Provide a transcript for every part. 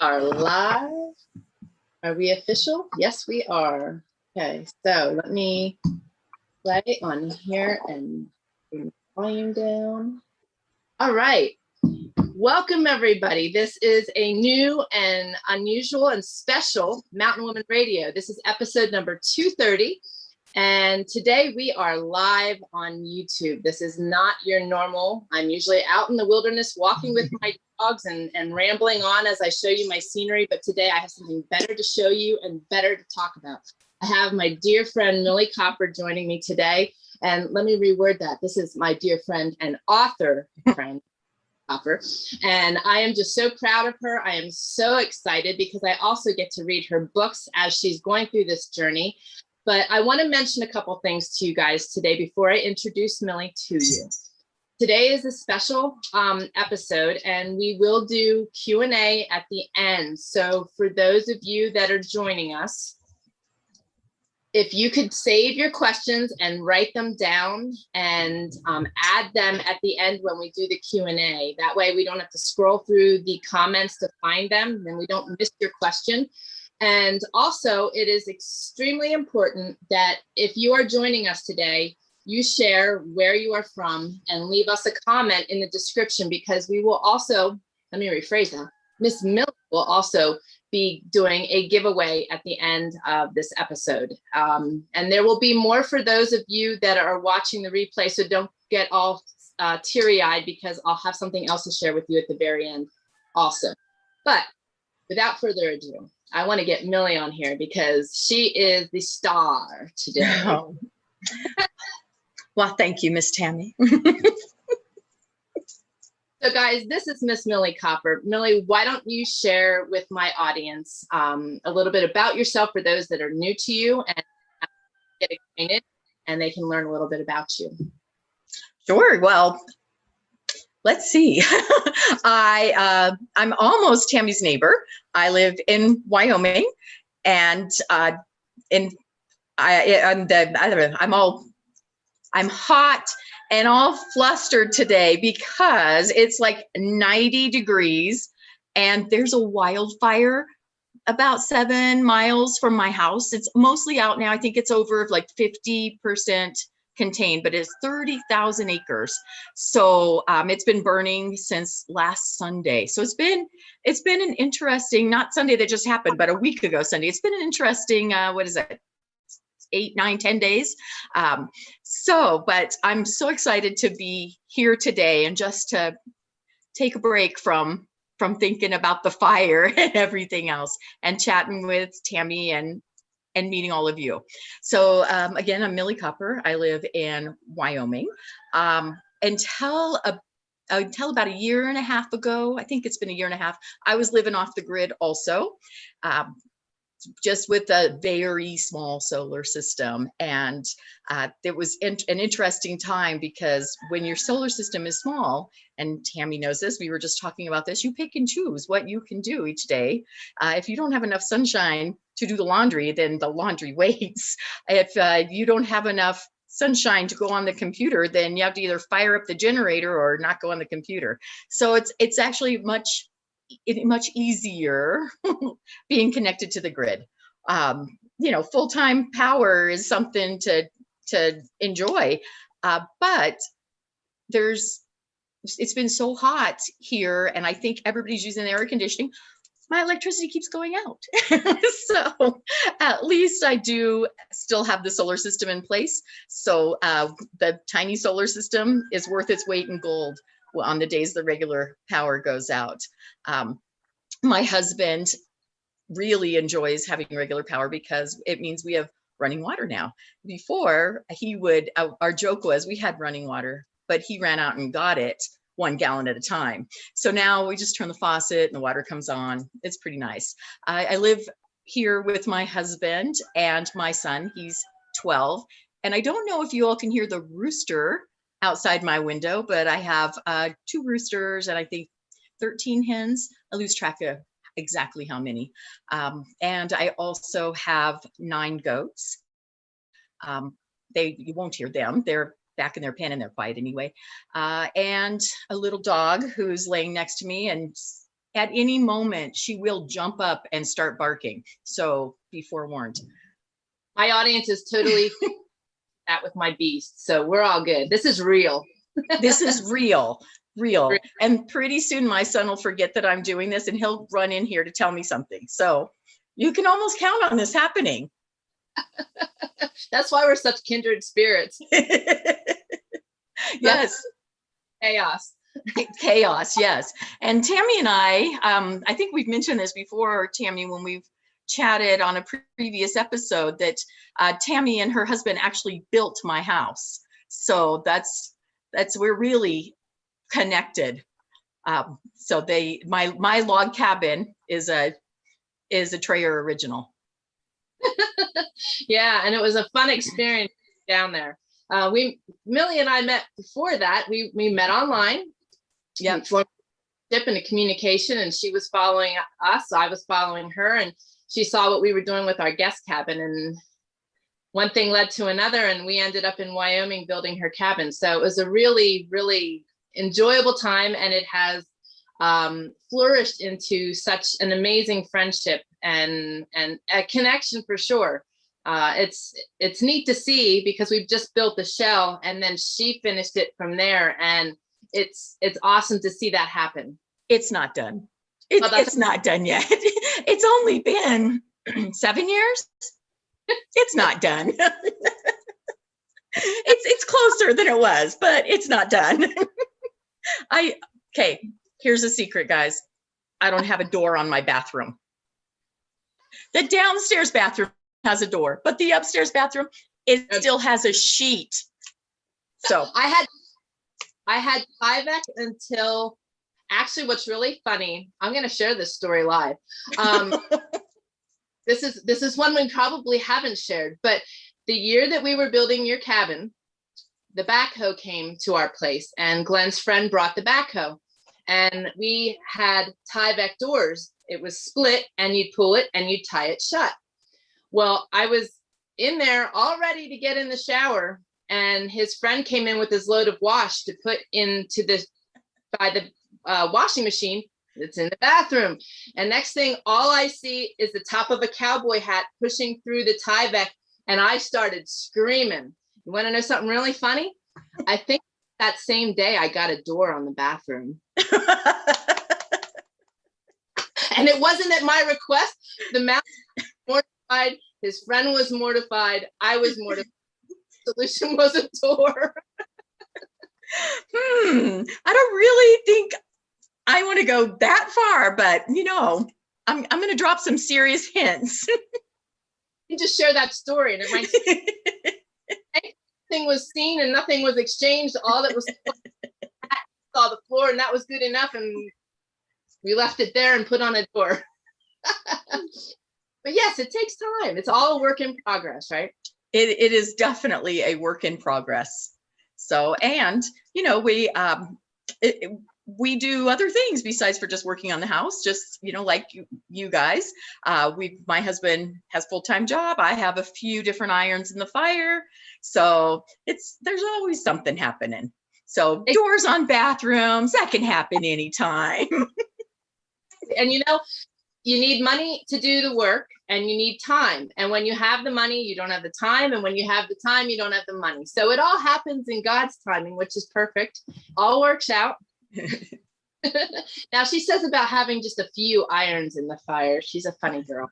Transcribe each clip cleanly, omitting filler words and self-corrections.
Are live. Are we official? Yes, we are. Okay, so let me play on here and bring the volume down. All right. Welcome, everybody. This is a new and unusual and special Mountain Woman Radio. This is episode number 230. And today we are live on YouTube. This is not your normal. I'm usually out in the wilderness walking with my dogs and rambling on as I show you my scenery. But today I have something better to show you and better to talk about. I have my dear friend, Millie Copper, joining me today. And let me reword that. This is my dear friend and author friend, Copper. And I am just so proud of her. I am so excited because I also get to read her books as she's going through this journey. But I want to mention a couple things to you guys today before I introduce Millie to you. Today is a special episode, and we will do Q&A at the end. So for those of you that are joining us, if you could save your questions and write them down and add them at the end when we do the Q&A. That way we don't have to scroll through the comments to find them, and we don't miss your question. And also, it is extremely important that if you are joining us today, you share where you are from and leave us a comment in the description, because we will also, let me rephrase that, Miss Millie will also be doing a giveaway at the end of this episode. And there will be more for those of you that are watching the replay, so don't get all teary-eyed, because I'll have something else to share with you at the very end also. But without further ado, I want to get Millie on here because she is the star today. Oh. Well, thank you, Miss Tammy. So guys, this is Miss Millie Copper. Millie, why don't you share with my audience a little bit about yourself for those that are new to you and get acquainted, and they can learn a little bit about you. Sure. Well, let's see. I'm almost Tammy's neighbor. I live in Wyoming, and I'm hot and all flustered today because it's like 90 degrees and there's a wildfire about 7 miles from my house. It's mostly out now. I think it's over like 50% contained, but it's 30,000 acres. So it's been burning since last Sunday. So it's been an interesting, not Sunday that just happened, but a week ago Sunday. It's been an interesting, 8, 9, 10 days. But I'm so excited to be here today and just to take a break from thinking about the fire and everything else, and chatting with Tammy and meeting all of you. So again, I'm Millie Copper. I live in Wyoming. Until about a year and a half ago, I think it's been a year and a half, I was living off the grid also, just with a very small solar system. And it was an interesting time, because when your solar system is small, and Tammy knows this, we were just talking about this, you pick and choose what you can do each day. If you don't have enough sunshine to do the laundry, then the laundry waits. If you don't have enough sunshine to go on the computer, then you have to either fire up the generator or not go on the computer. So it's actually much easier being connected to the grid. Full-time power is something to enjoy, but it's been so hot here, and I think everybody's using the air conditioning. My electricity keeps going out. So at least I do still have the solar system in place. So the tiny solar system is worth its weight in gold on the days the regular power goes out. My husband really enjoys having regular power because it means we have running water now. Before, our joke was we had running water, but he ran out and got it 1 gallon at a time. So now we just turn the faucet and the water comes on. It's pretty nice. I live here with my husband and my son. He's 12. And I don't know if you all can hear the rooster outside my window, but I have 2 roosters and I think 13 hens. I lose track of exactly how many. And I also have 9 goats. You won't hear them. They're back in their pen and they're quiet anyway. And a little dog who's laying next to me, and at any moment she will jump up and start barking. So be forewarned. My audience is totally that with my beast. So we're all good. This is real. This is real. And pretty soon my son will forget that I'm doing this and he'll run in here to tell me something. So you can almost count on this happening. That's why we're such kindred spirits. Yes. Chaos, yes. And Tammy and I think we've mentioned this before, Tammy, when we've chatted on a previous episode, that Tammy and her husband actually built my house. So that's we're really connected. So my log cabin is a Trayer original. Yeah, and it was a fun experience down there. Millie and I met before that. We met online. Yeah. Dip into communication, and she was following us. I was following her, and she saw what we were doing with our guest cabin, and one thing led to another, and we ended up in Wyoming building her cabin. So it was a really, really enjoyable time, and it has flourished into such an amazing friendship and a connection for sure. It's neat to see, because we've just built the shell and then she finished it from there, and it's awesome to see that happen. It's not done. It's not done yet. It's only been 7 years. It's not done. It's closer than it was, but it's not done. Okay, here's a secret, guys. I don't have a door on my bathroom. The downstairs bathroom has a door, but the upstairs bathroom, it still has a sheet. So I had Pivec until, actually, what's really funny, I'm going to share this story live. This is one we probably haven't shared, but the year that we were building your cabin, the backhoe came to our place, and Glenn's friend brought the backhoe, and we had Tyvek doors. It was split, and you'd pull it and you'd tie it shut. Well, I was in there all ready to get in the shower, and his friend came in with his load of wash to put into by the washing machine that's in the bathroom. And next thing, all I see is the top of a cowboy hat pushing through the Tyvek, and I started screaming. You want to know something really funny? I think that same day I got a door on the bathroom. And it wasn't at my request. The man was mortified. His friend was mortified. I was mortified. The solution was a door. I don't really think I want to go that far, but I'm going to drop some serious hints. You just share that story, and it might. Nothing was seen and nothing was exchanged. All that was saw the floor, and that was good enough, and we left it there and put on a door. But yes, it takes time. It's all a work in progress, right? It is definitely a work in progress. So, and we do other things besides for just working on the house, just like you guys. My husband has a full-time job. I have a few different irons in the fire, so there's always something happening. So doors on bathrooms, that can happen anytime. And you need money to do the work, and you need time. And when you have the money, you don't have the time. And when you have the time, you don't have the money. So it all happens in God's timing, which is perfect. All works out. Now, she says about having just a few irons in the fire. She's a funny girl.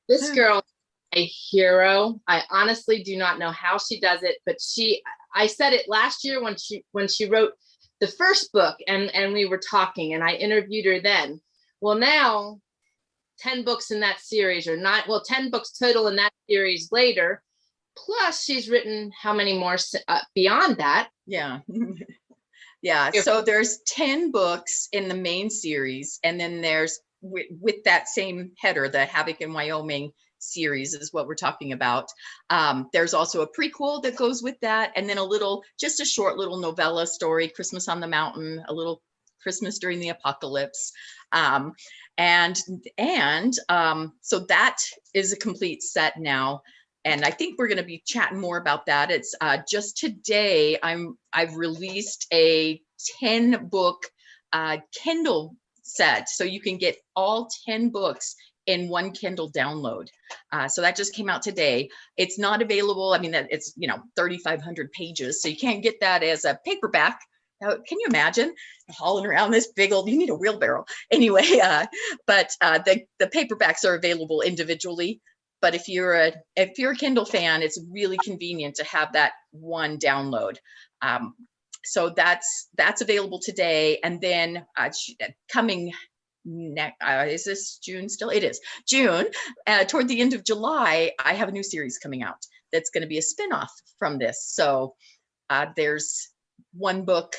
This girl, a hero. I honestly do not know how she does it, but I said it last year when she wrote the first book, and we were talking, and I interviewed her then. Well, now 10 books in that series, 10 books total in that series later, plus she's written how many more beyond that? Yeah. Yeah. So there's 10 books in the main series. And then there's with that same header, the Havoc in Wyoming series is what we're talking about. There's also a prequel that goes with that. And then just a short little novella story, Christmas on the Mountain, a little Christmas during the apocalypse. So that is a complete set now. And I think we're going to be chatting more about that. It's just today I've released a 10 book Kindle set. So you can get all 10 books in one Kindle download. So that just came out today. It's not available. I mean, it's 3,500 pages. So you can't get that as a paperback. Now, can you imagine hauling around this big old, you need a wheelbarrow. Anyway, but the paperbacks are available individually. But if you're a Kindle fan, it's really convenient to have that one download. So that's available today. And then coming next, is this June still? It is June. Toward the end of July, I have a new series coming out that's going to be a spinoff from this. So there's one book,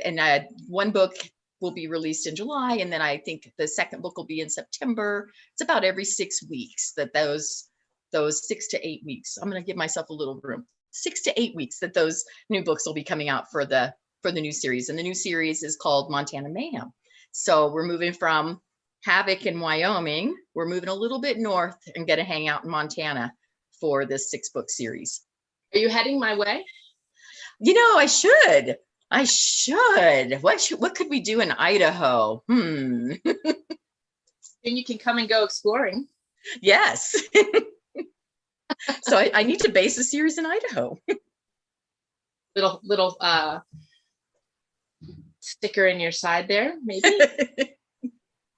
and one book will be released in July, and then I think the second book will be in September. It's about every 6 weeks that those 6 to 8 weeks. I'm going to give myself a little room. 6 to 8 weeks that those new books will be coming out for the new series, and the new series is called Montana Mayhem. So we're moving from Havoc in Wyoming. We're moving a little bit north and going to hang out in Montana for this 6-book series. Are you heading my way? I should. What could we do in Idaho? Then you can come and go exploring. Yes. So I need to base a series in Idaho. Little sticker in your side there, maybe.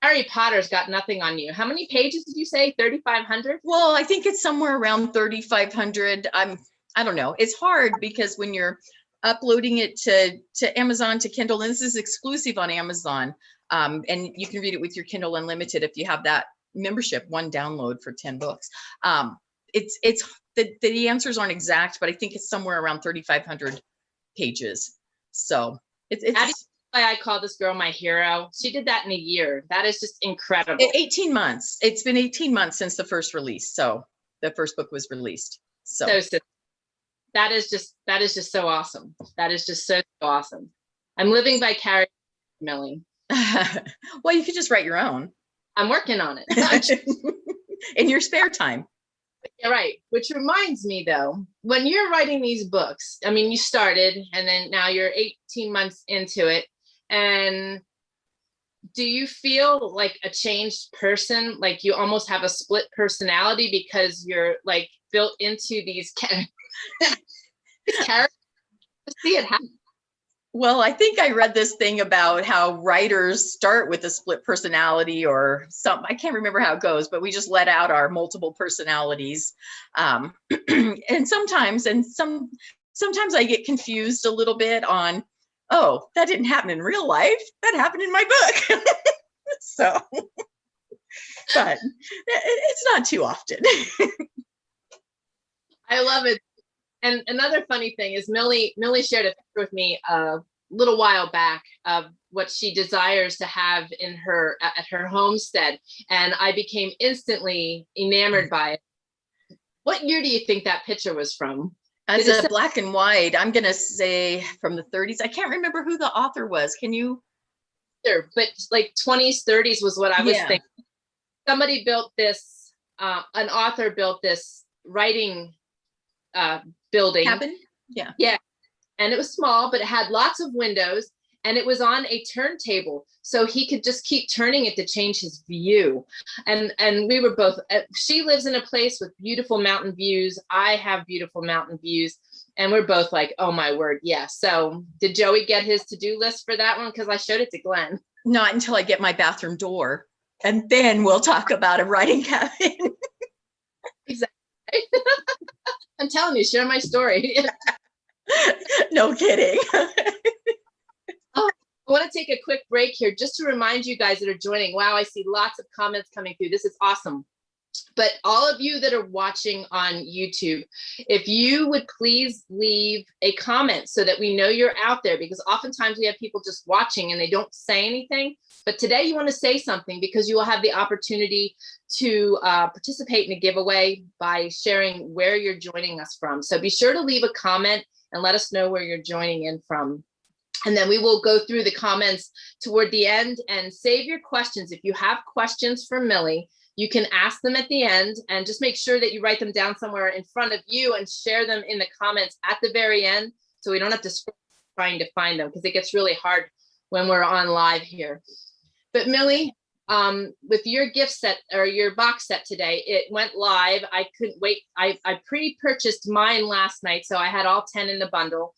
Harry Potter's got nothing on you. How many pages did you say? 3,500? Well, I think it's somewhere around 3,500. I don't know. It's hard because when you're uploading it to Amazon, to Kindle, and this is exclusive on Amazon, and you can read it with your Kindle Unlimited if you have that membership, one download for 10 books. It's the answers aren't exact, but I think it's somewhere around 3,500 pages. So it's why I call this girl my hero. She did that in a year. That is just incredible. 18 months. It's been 18 months since the first release. So the first book was released. So that is just so awesome. That is just so awesome. I'm living vicariously, Millie. Well, you could just write your own. I'm working on it. In your spare time. Yeah, right. Which reminds me though, when you're writing these books, I mean, you started and then now you're 18 months into it. And do you feel like a changed person? Like you almost have a split personality because you're like built into these characters? See it happen. Well, I think I read this thing about how writers start with a split personality or something. I can't remember how it goes, but we just let out our multiple personalities. And sometimes I get confused a little bit on, oh, that didn't happen in real life. That happened in my book. So, but it's not too often. I love it. And another funny thing is Millie shared a picture with me a little while back of what she desires to have at her homestead. And I became instantly enamored by it. What year do you think that picture was from? As a black and white, I'm going to say from the 30s. I can't remember who the author was. Can you? Sure, but like 20s, 30s was what I was thinking. Somebody built this, an author built this writing building. Cabin? Yeah. Yeah. And it was small, but it had lots of windows and it was on a turntable. So he could just keep turning it to change his view. And we were both, she lives in a place with beautiful mountain views. I have beautiful mountain views. And we're both like, oh my word, yes. So did Joey get his to-do list for that one? Because I showed it to Glenn. Not until I get my bathroom door. And then we'll talk about a writing cabin. Exactly. I'm telling you, share my story. No kidding. I want to take a quick break here just to remind you guys that are joining. Wow, I see lots of comments coming through. This is awesome. But all of you that are watching on YouTube, if you would please leave a comment so that we know you're out there, because oftentimes we have people just watching and they don't say anything. But today you want to say something, because you will have the opportunity to participate in a giveaway by sharing where you're joining us from. So be sure to leave a comment and let us know where you're joining in from. And then we will go through the comments toward the end, and save your questions. If you have questions for Millie, you can ask them at the end, and just make sure that you write them down somewhere in front of you and share them in the comments at the very end, so we don't have to scroll trying to find them, because it gets really hard when we're on live here. But Millie, with your gift set or your box set today, it went live. I couldn't wait. I pre-purchased mine last night, so I had all 10 in the bundle.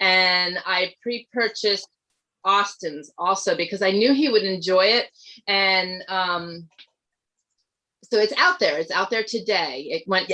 And I pre-purchased Austin's also, because I knew he would enjoy it. And so it's out there. It's out there today. It went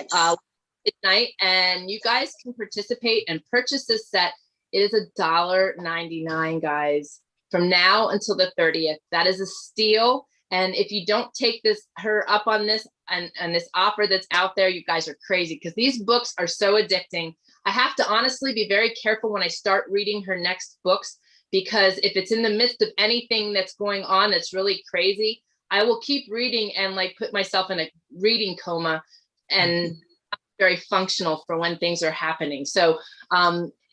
midnight, and you guys can participate and purchase this set. It is $1.99, guys, from now until the 30th. That is a steal. And if you don't take her up on this and this offer that's out there, you guys are crazy, because these books are so addicting. I have to honestly be very careful when I start reading her next books, because if it's in the midst of anything that's going on that's really crazy, I will keep reading and like put myself in a reading coma, and not very functional for when things are happening. So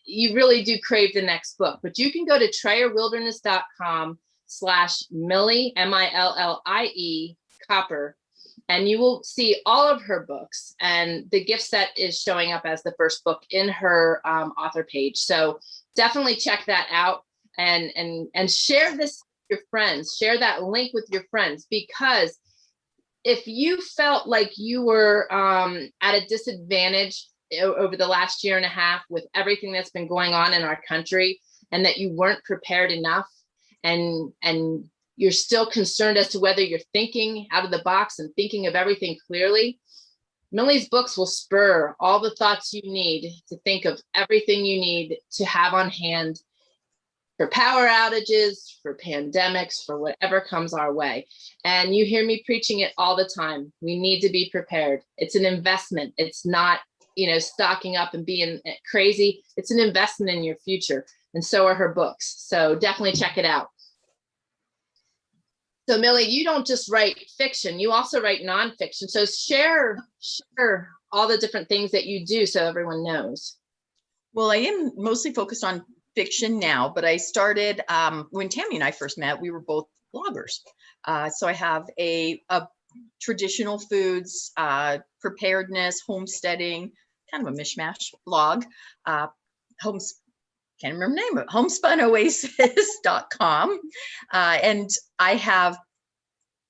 you really do crave the next book. But you can go to TrayerWilderness.com/Millie, MILLIE Copper, and you will see all of her books. And the gift set is showing up as the first book in her author page. So definitely check that out, and share this with your friends. Share that link with your friends, because if you felt like you were at a disadvantage over the last year and a half with everything that's been going on in our country, and that you weren't prepared enough, and you're still concerned as to whether you're thinking out of the box and thinking of everything clearly, Millie's books will spur all the thoughts you need to think of everything you need to have on hand for power outages, for pandemics, for whatever comes our way. And you hear me preaching it all the time. We need to be prepared. It's an investment. It's not, stocking up and being crazy. It's an investment in your future. And so are her books. So definitely check it out. So Millie, you don't just write fiction, you also write nonfiction. So share all the different things that you do so everyone knows. Well, I am mostly focused on fiction now, but I started, when Tammy and I first met, we were both bloggers. So I have a traditional foods, preparedness, homesteading, kind of a mishmash blog, can't remember the name of it, homespunoasis.com. And I have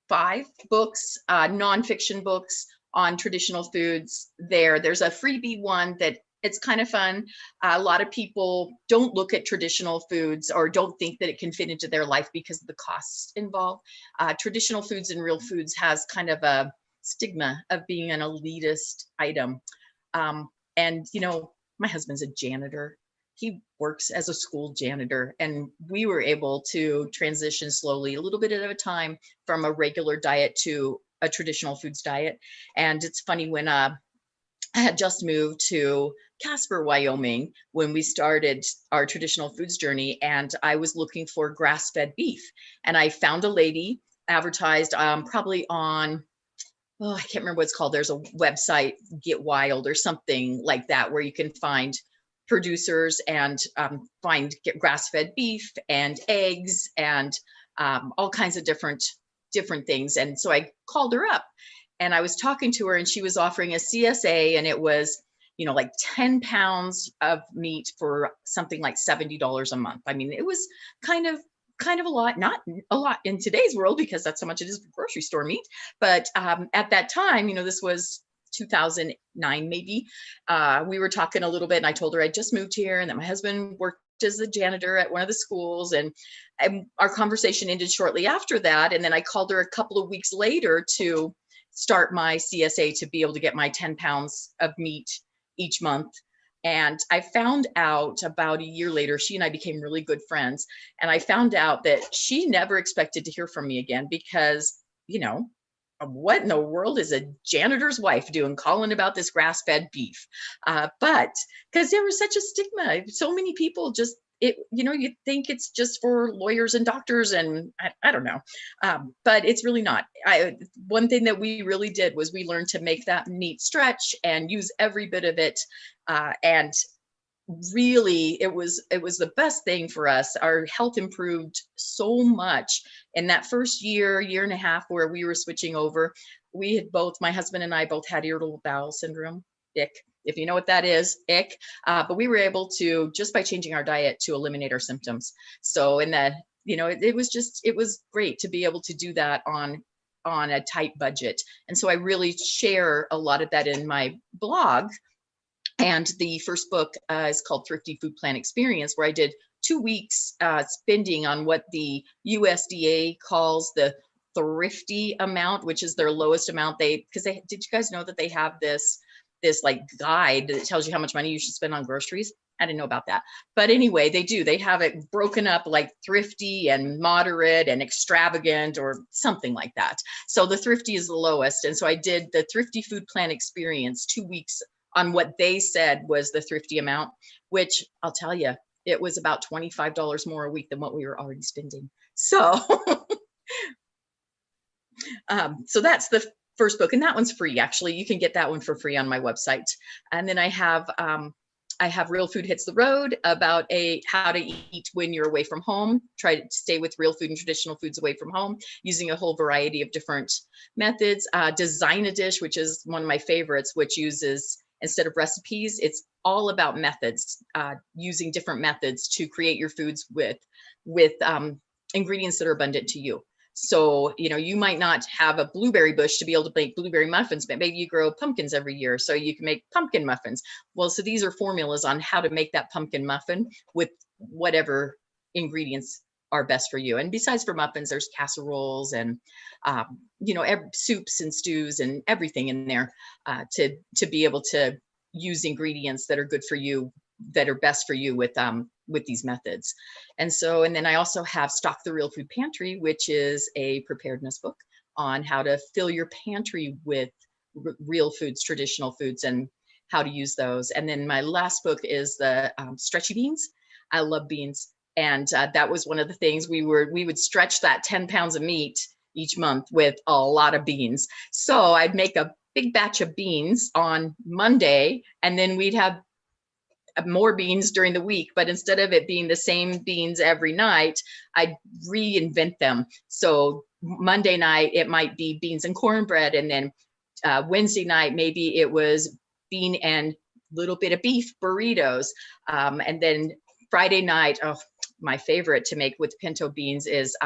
5 books, nonfiction books on traditional foods there. There's a freebie one that it's kind of fun. A lot of people don't look at traditional foods or don't think that it can fit into their life because of the costs involved. Traditional foods and real foods has kind of a stigma of being an elitist item. And my husband's a janitor. He works as a school janitor, and we were able to transition slowly, a little bit at a time, from a regular diet to a traditional foods diet. And it's funny, when I had just moved to Casper, Wyoming, when we started our traditional foods journey, and I was looking for grass-fed beef, and I found a lady advertised probably on, I can't remember what it's called. There's a website, Get Wild or something like that, where you can find producers and get grass-fed beef and eggs and all kinds of different things. And so I called her up, and I was talking to her, and she was offering a CSA, and it was, like 10 pounds of meat for something like $70 a month. I mean, it was kind of a lot, not a lot in today's world, because that's how much it is for grocery store meat. But at that time, this was 2009, maybe. We were talking a little bit, and I told her I just moved here and that my husband worked as a janitor at one of the schools, and our conversation ended shortly after that. And then I called her a couple of weeks later to start my CSA to be able to get my 10 pounds of meat each month. And I found out about a year later, she and I became really good friends. And I found out that she never expected to hear from me again, because, what in the world is a janitor's wife doing calling about this grass-fed beef? But because there was such a stigma, so many people just, you think it's just for lawyers and doctors, and I don't know, but it's really not. One thing that we really did was we learned to make that meat stretch and use every bit of it, and really it was the best thing for us. Our health improved so much in that first year and a half where we were switching over. We had my husband and I both had irritable bowel syndrome, ick, if you know what that is, ick. But we were able to, just by changing our diet, to eliminate our symptoms. So in that, it was great to be able to do that on a tight budget. And so I really share a lot of that in my blog. And the first book is called Thrifty Food Plan Experience, where I did 2 weeks spending on what the USDA calls the Thrifty amount, which is their lowest amount. Did you guys know that they have this like guide that tells you how much money you should spend on groceries? I didn't know about that. But anyway, they do. They have it broken up like thrifty and moderate and extravagant or something like that. So the thrifty is the lowest. And so I did the Thrifty Food Plan Experience, 2 weeks on what they said was the thrifty amount, which I'll tell you, it was about $25 more a week than what we were already spending. So, so that's the first book, and that one's free. Actually, you can get that one for free on my website. And then I have Real Food Hits the Road, about how to eat when you're away from home. Try to stay with real food and traditional foods away from home, using a whole variety of different methods. Design a Dish, which is one of my favorites, which uses, instead of recipes, it's all about methods, using different methods to create your foods with ingredients that are abundant to you. So, you might not have a blueberry bush to be able to make blueberry muffins, but maybe you grow pumpkins every year, so you can make pumpkin muffins. Well, so these are formulas on how to make that pumpkin muffin with whatever ingredients are best for you. And besides for muffins, there's casseroles and, soups and stews and everything in there, to be able to use ingredients that are good for you, that are best for you with these methods. And then I also have Stock the Real Food Pantry, which is a preparedness book on how to fill your pantry with real foods, traditional foods, and how to use those. And then my last book is the Stretchy Beans. I love beans. And that was one of the things we would stretch that 10 pounds of meat each month with a lot of beans. So I'd make a big batch of beans on Monday, and then we'd have more beans during the week, but instead of it being the same beans every night, I'd reinvent them. So Monday night, it might be beans and cornbread. And then Wednesday night, maybe it was bean and little bit of beef burritos. And then Friday night, my favorite to make with pinto beans is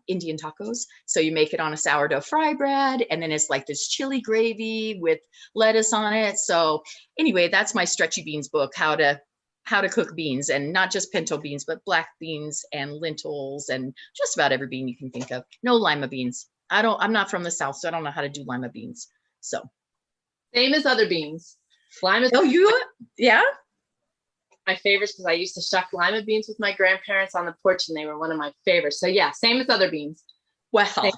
Indian tacos. So you make it on a sourdough fry bread, and then it's like this chili gravy with lettuce on it. So anyway, that's my Stretchy Beans book, how to cook beans, and not just pinto beans, but black beans and lentils and just about every bean you can think of. No lima beans. I'm not from the South, so I don't know how to do lima beans. So same as other beans. Lima. Oh, yeah. My favorites, because I used to shuck lima beans with my grandparents on the porch, and they were one of my favorites. So yeah, same as other beans. Well, so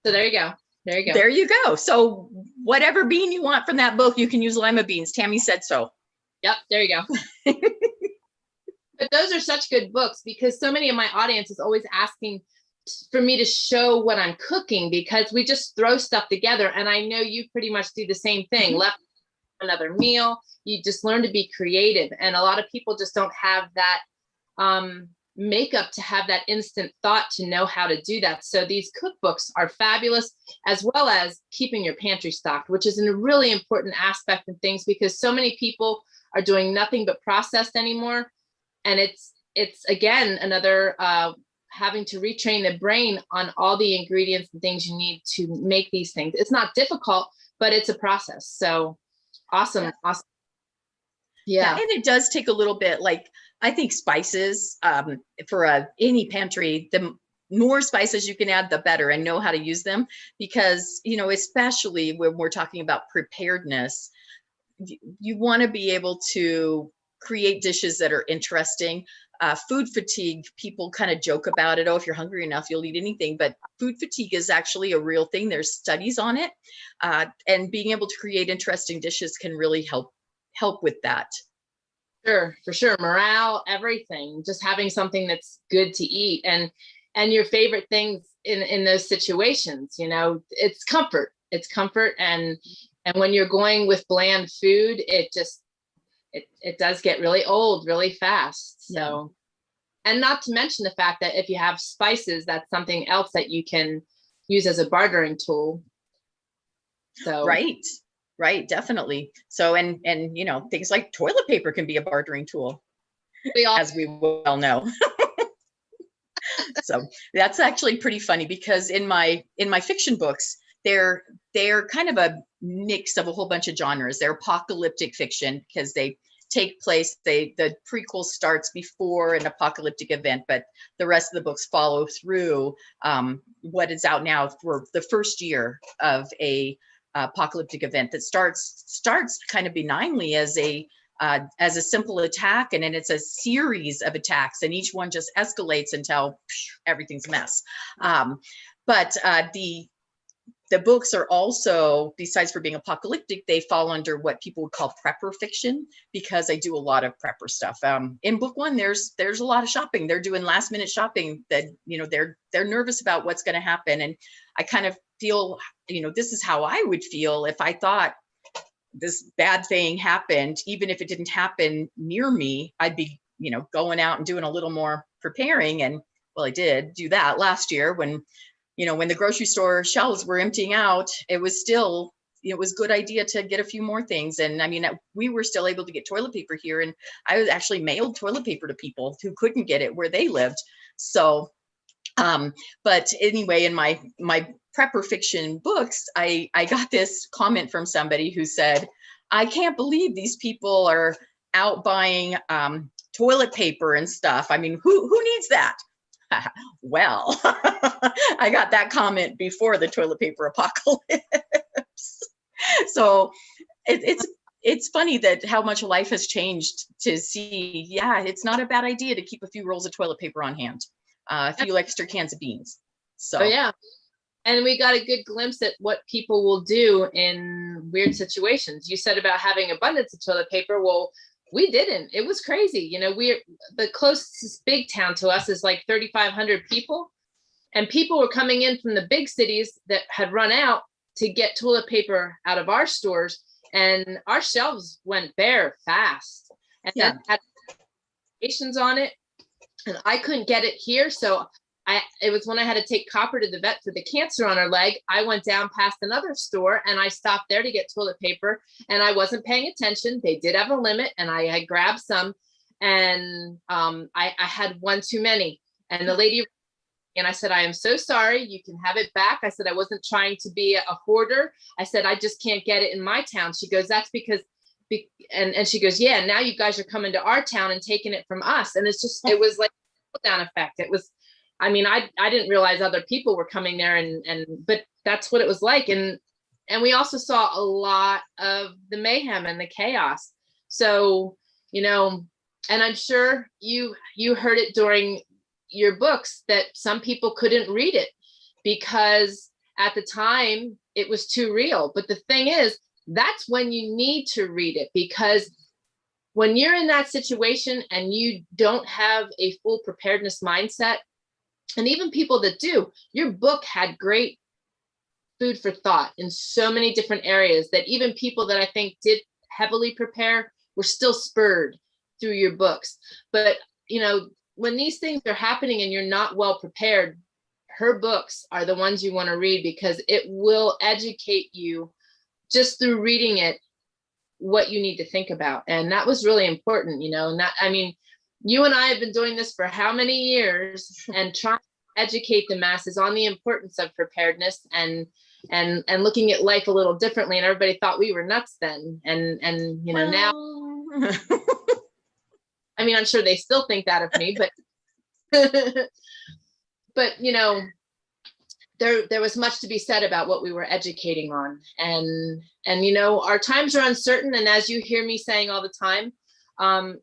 there you go. There you go. So whatever bean you want from that book, you can use lima beans. Tammy said so. Yep, there you go. But those are such good books, because so many of my audience is always asking for me to show what I'm cooking, because we just throw stuff together. And I know you pretty much do the same thing. Mm-hmm. Left another meal, you just learn to be creative. And a lot of people just don't have that makeup to have that instant thought to know how to do that. So these cookbooks are fabulous, as well as keeping your pantry stocked, which is a really important aspect of things, because so many people are doing nothing but processed anymore. And it's again, another having to retrain the brain on all the ingredients and things you need to make these things. It's not difficult, but it's a process. So awesome. Yeah. And it does take a little bit, like, I think spices for any pantry, the more spices you can add, the better, and know how to use them, because, especially when we're talking about preparedness, you want to be able to create dishes that are interesting. food fatigue, people kind of joke about it. Oh, if you're hungry enough, you'll eat anything. But food fatigue is actually a real thing. There's studies on it. And being able to create interesting dishes can really help with that. Sure, for sure. Morale, everything. Just having something that's good to eat, and your favorite things in those situations. You know, it's comfort. It's comfort, and when you're going with bland food, it just it does get really old really fast. So, and not to mention the fact that if you have spices, that's something else that you can use as a bartering tool. So Right, definitely. So, and you know, things like toilet paper can be a bartering tool, as we well know. So that's actually pretty funny, because in my fiction books, they're kind of a mix of a whole bunch of genres. They're apocalyptic fiction because they take place, the prequel starts before an apocalyptic event, but the rest of the books follow through what is out now for the first year of a apocalyptic event that starts kind of benignly as a simple attack, and then it's a series of attacks, and each one just escalates until everything's a mess. But the books are also, besides for being apocalyptic, they fall under what people would call prepper fiction, because I do a lot of prepper stuff. In book one, there's a lot of shopping. They're doing last minute shopping that, you know, they're nervous about what's going to happen. And I kind of feel, you know, this is how I would feel if I thought this bad thing happened. Even if it didn't happen near me, I'd be, you know, going out and doing a little more preparing. And well, I did do that last year when the grocery store shelves were emptying out. It was still, it was a good idea to get a few more things. And I mean, we were still able to get toilet paper here. And I was actually mailed toilet paper to people who couldn't get it where they lived. So, but anyway, in my prepper fiction books, I got this comment from somebody who said, I can't believe these people are out buying toilet paper and stuff. I mean, who needs that? Well, I got that comment before the toilet paper apocalypse. So it's funny that how much life has changed to see, yeah, it's not a bad idea to keep a few rolls of toilet paper on hand, a few extra cans of beans. So yeah. And we got a good glimpse at what people will do in weird situations. You said about having abundance of toilet paper. Well, we didn't. It was crazy. You know, the closest big town to us is like 3,500 people. And people were coming in from the big cities that had run out to get toilet paper out of our stores. And our shelves went bare fast. And then had notifications on it. And I couldn't get it here. So it was when I had to take Copper to the vet for the cancer on her leg. I went down past another store and I stopped there to get toilet paper, and I wasn't paying attention. They did have a limit, and I had grabbed some, and I had one too many. And the lady, and I said, I am so sorry. You can have it back. I said, I wasn't trying to be a hoarder. I said, I just can't get it in my town. She goes, that's because, and she goes, yeah, now you guys are coming to our town and taking it from us. And it's just, it was like a down effect. It was, I mean, I didn't realize other people were coming there, but that's what it was like. And we also saw a lot of the mayhem and the chaos. So, you know, and I'm sure you heard it during your books that some people couldn't read it because at the time it was too real. But the thing is, that's when you need to read it, because when you're in that situation and you don't have a full preparedness mindset, and even people that do, your book had great food for thought in so many different areas that even people that I think did heavily prepare were still spurred through your books. But, you know, when these things are happening and you're not well prepared, her books are the ones you want to read, because it will educate you just through reading it, what you need to think about. And that was really important, you know, you and I have been doing this for how many years and trying to educate the masses on the importance of preparedness and looking at life a little differently. And everybody thought we were nuts then. And you know, now, I mean, I'm sure they still think that of me, but, but, you know, there was much to be said about what we were educating on. And, you know, our times are uncertain. And as you hear me saying all the time,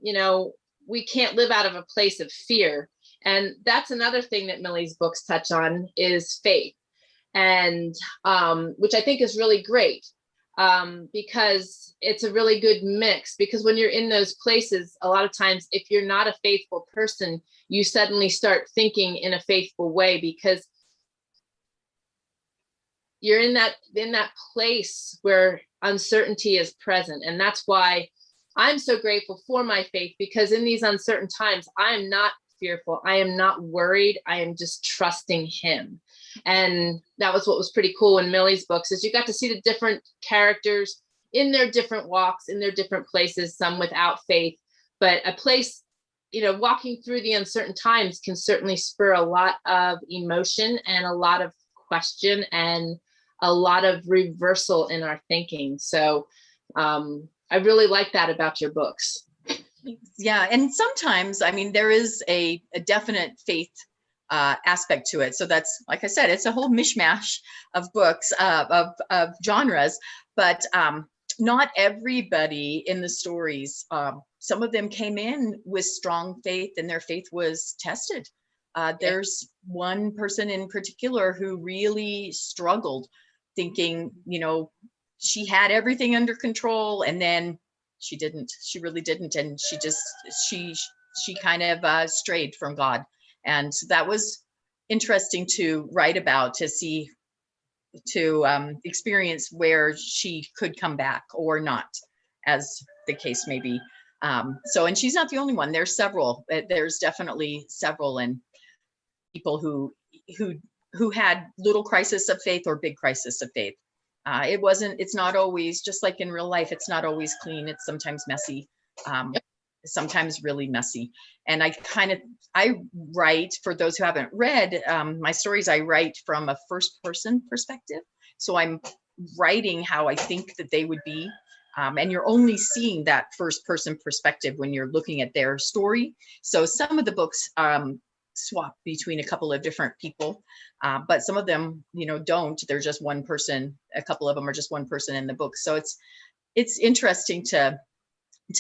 you know, we can't live out of a place of fear. And that's another thing that Millie's books touch on is faith. And which I think is really great, because it's a really good mix, because when you're in those places, a lot of times, if you're not a faithful person, you suddenly start thinking in a faithful way, because you're in that place where uncertainty is present. And that's why I'm so grateful for my faith, because in these uncertain times, I am not fearful. I am not worried. I am just trusting him. And that was what was pretty cool in Millie's books, is you got to see the different characters in their different walks, in their different places, some without faith, but a place, walking through the uncertain times can certainly spur a lot of emotion and a lot of question and a lot of reversal in our thinking. So I really like that about your books. Yeah. And sometimes, there is a definite faith aspect to it. So that's, like I said, it's a whole mishmash of books, of genres, but not everybody in the stories. Some of them came in with strong faith and their faith was tested. There's one person in particular who really struggled, thinking, she had everything under control, and then she really didn't. And she kind of strayed from God. And that was interesting to write about, to experience where she could come back or not, as the case may be. And she's not the only one. There's several. There's definitely several, and people who had little crisis of faith or big crisis of faith. It's not always, just like in real life, it's not always clean. It's sometimes messy, sometimes really messy. And I write, for those who haven't read my stories, I write from a first person perspective. So I'm writing how I think that they would be. And you're only seeing that first person perspective when you're looking at their story. So some of the books swap between a couple of different people, but some of them, don't. They're just one person. A couple of them are just one person in the book. So it's interesting to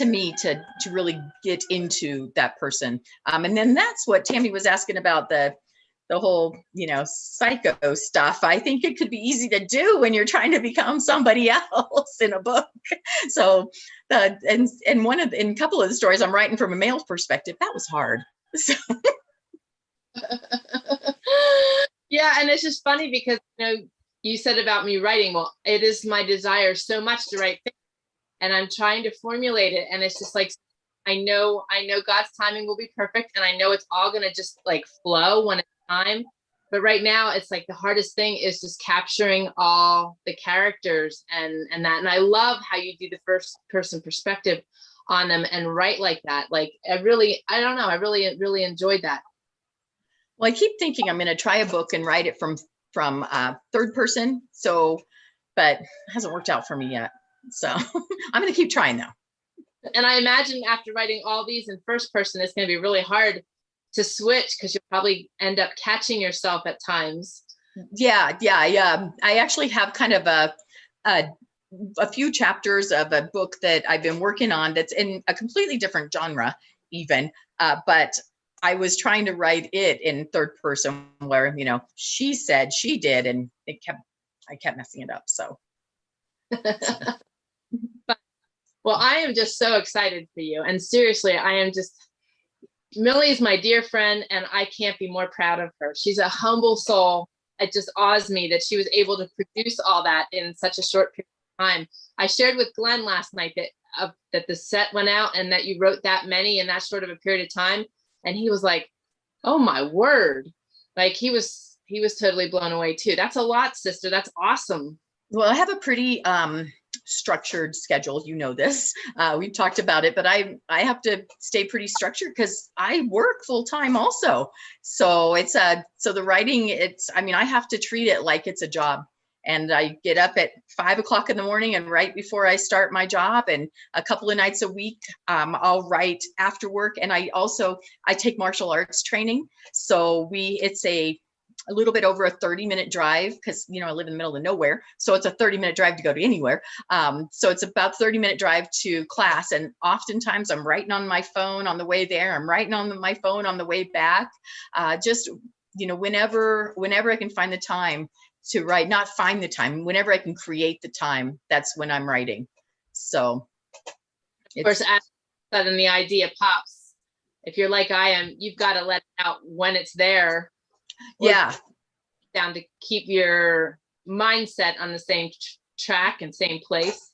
me to really get into that person. And then that's what Tammy was asking about, the whole, psycho stuff. I think it could be easy to do when you're trying to become somebody else in a book. So in a couple of the stories I'm writing from a male perspective, that was hard. So. Yeah, and it's just funny because you said about me writing. Well, it is my desire so much to write things, and I'm trying to formulate it, and it's just like I know God's timing will be perfect, and I know it's all gonna just like flow when it's time. But right now, it's like the hardest thing is just capturing all the characters and that. And I love how you do the first person perspective on them and write like that. Like I really enjoyed that. Well, I keep thinking I'm going to try a book and write it from third person. But it hasn't worked out for me yet. So I'm going to keep trying though. And I imagine after writing all these in first person, it's going to be really hard to switch, because you'll probably end up catching yourself at times. Yeah. I actually have kind of a few chapters of a book that I've been working on that's in a completely different genre even, but I was trying to write it in third person where, she said she did, and I kept messing it up. So. Well, I am just so excited for you. And seriously, Millie is my dear friend, and I can't be more proud of her. She's a humble soul. It just awes me that she was able to produce all that in such a short period of time. I shared with Glenn last night that the set went out and that you wrote that many in that short of a period of time. And he was like, oh my word. Like he was totally blown away too. That's a lot, sister. That's awesome. Well, I have a pretty structured schedule. This. We've talked about it, but I have to stay pretty structured because I work full time also. So so the writing, I have to treat it like it's a job. And I get up at 5 o'clock in the morning and write before I start my job. And a couple of nights a week, I'll write after work. And I take martial arts training. So it's a a little bit over a 30-minute drive because, you know, I live in the middle of nowhere. So it's a 30-minute drive to go to anywhere. So it's about 30-minute drive to class. And oftentimes I'm writing on my phone on the way there. I'm writing on my phone on the way back. Just, you know, whenever I can find the time to write, not find the time, whenever I can create the time, that's when I'm writing. So. Of course, as sudden the idea pops. If you're like I am, you've got to let it out when it's there. Yeah. Down to keep your mindset on the same track and same place.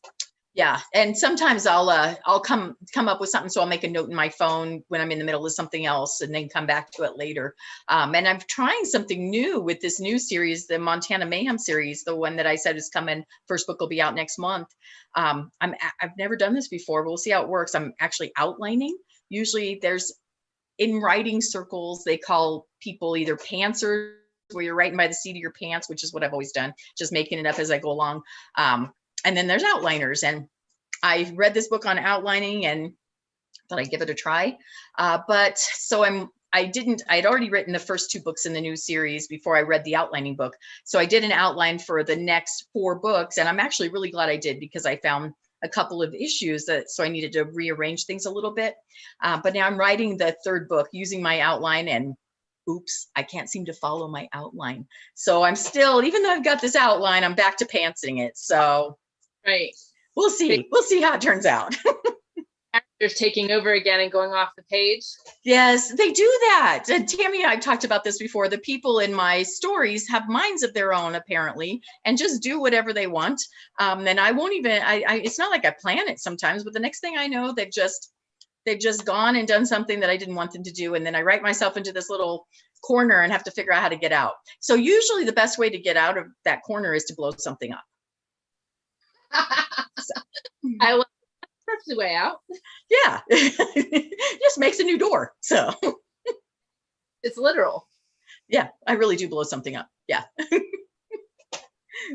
Yeah, and sometimes I'll come up with something, so I'll make a note in my phone when I'm in the middle of something else, and then come back to it later. And I'm trying something new with this new series, the Montana Mayhem series, the one that I said is coming. First book will be out next month. I've never done this before. We'll see how it works. I'm actually outlining. Usually, there's in writing circles, they call people either pantsers, where you're writing by the seat of your pants, which is what I've always done, just making it up as I go along. And then there's outliners, and I read this book on outlining and thought I'd give it a try. But so I'd already written the first 2 books in the new series before I read the outlining book. So I did an outline for the next 4 books, and I'm actually really glad I did, because I found a couple of issues so I needed to rearrange things a little bit. But now I'm writing the 3rd book using my outline, and oops, I can't seem to follow my outline. So I'm still, even though I've got this outline, I'm back to pantsing it. So right. We'll see. We'll see how it turns out. Characters taking over again and going off the page. Yes, they do that. And Tammy and I talked about this before. The people in my stories have minds of their own, apparently, and just do whatever they want. And I won't even, it's not like I plan it sometimes, but the next thing I know, they've just gone and done something that I didn't want them to do. And then I write myself into this little corner and have to figure out how to get out. So usually the best way to get out of that corner is to blow something up. I love that's the way out. Yeah. Just makes a new door. So it's literal. Yeah, I really do blow something up. Yeah.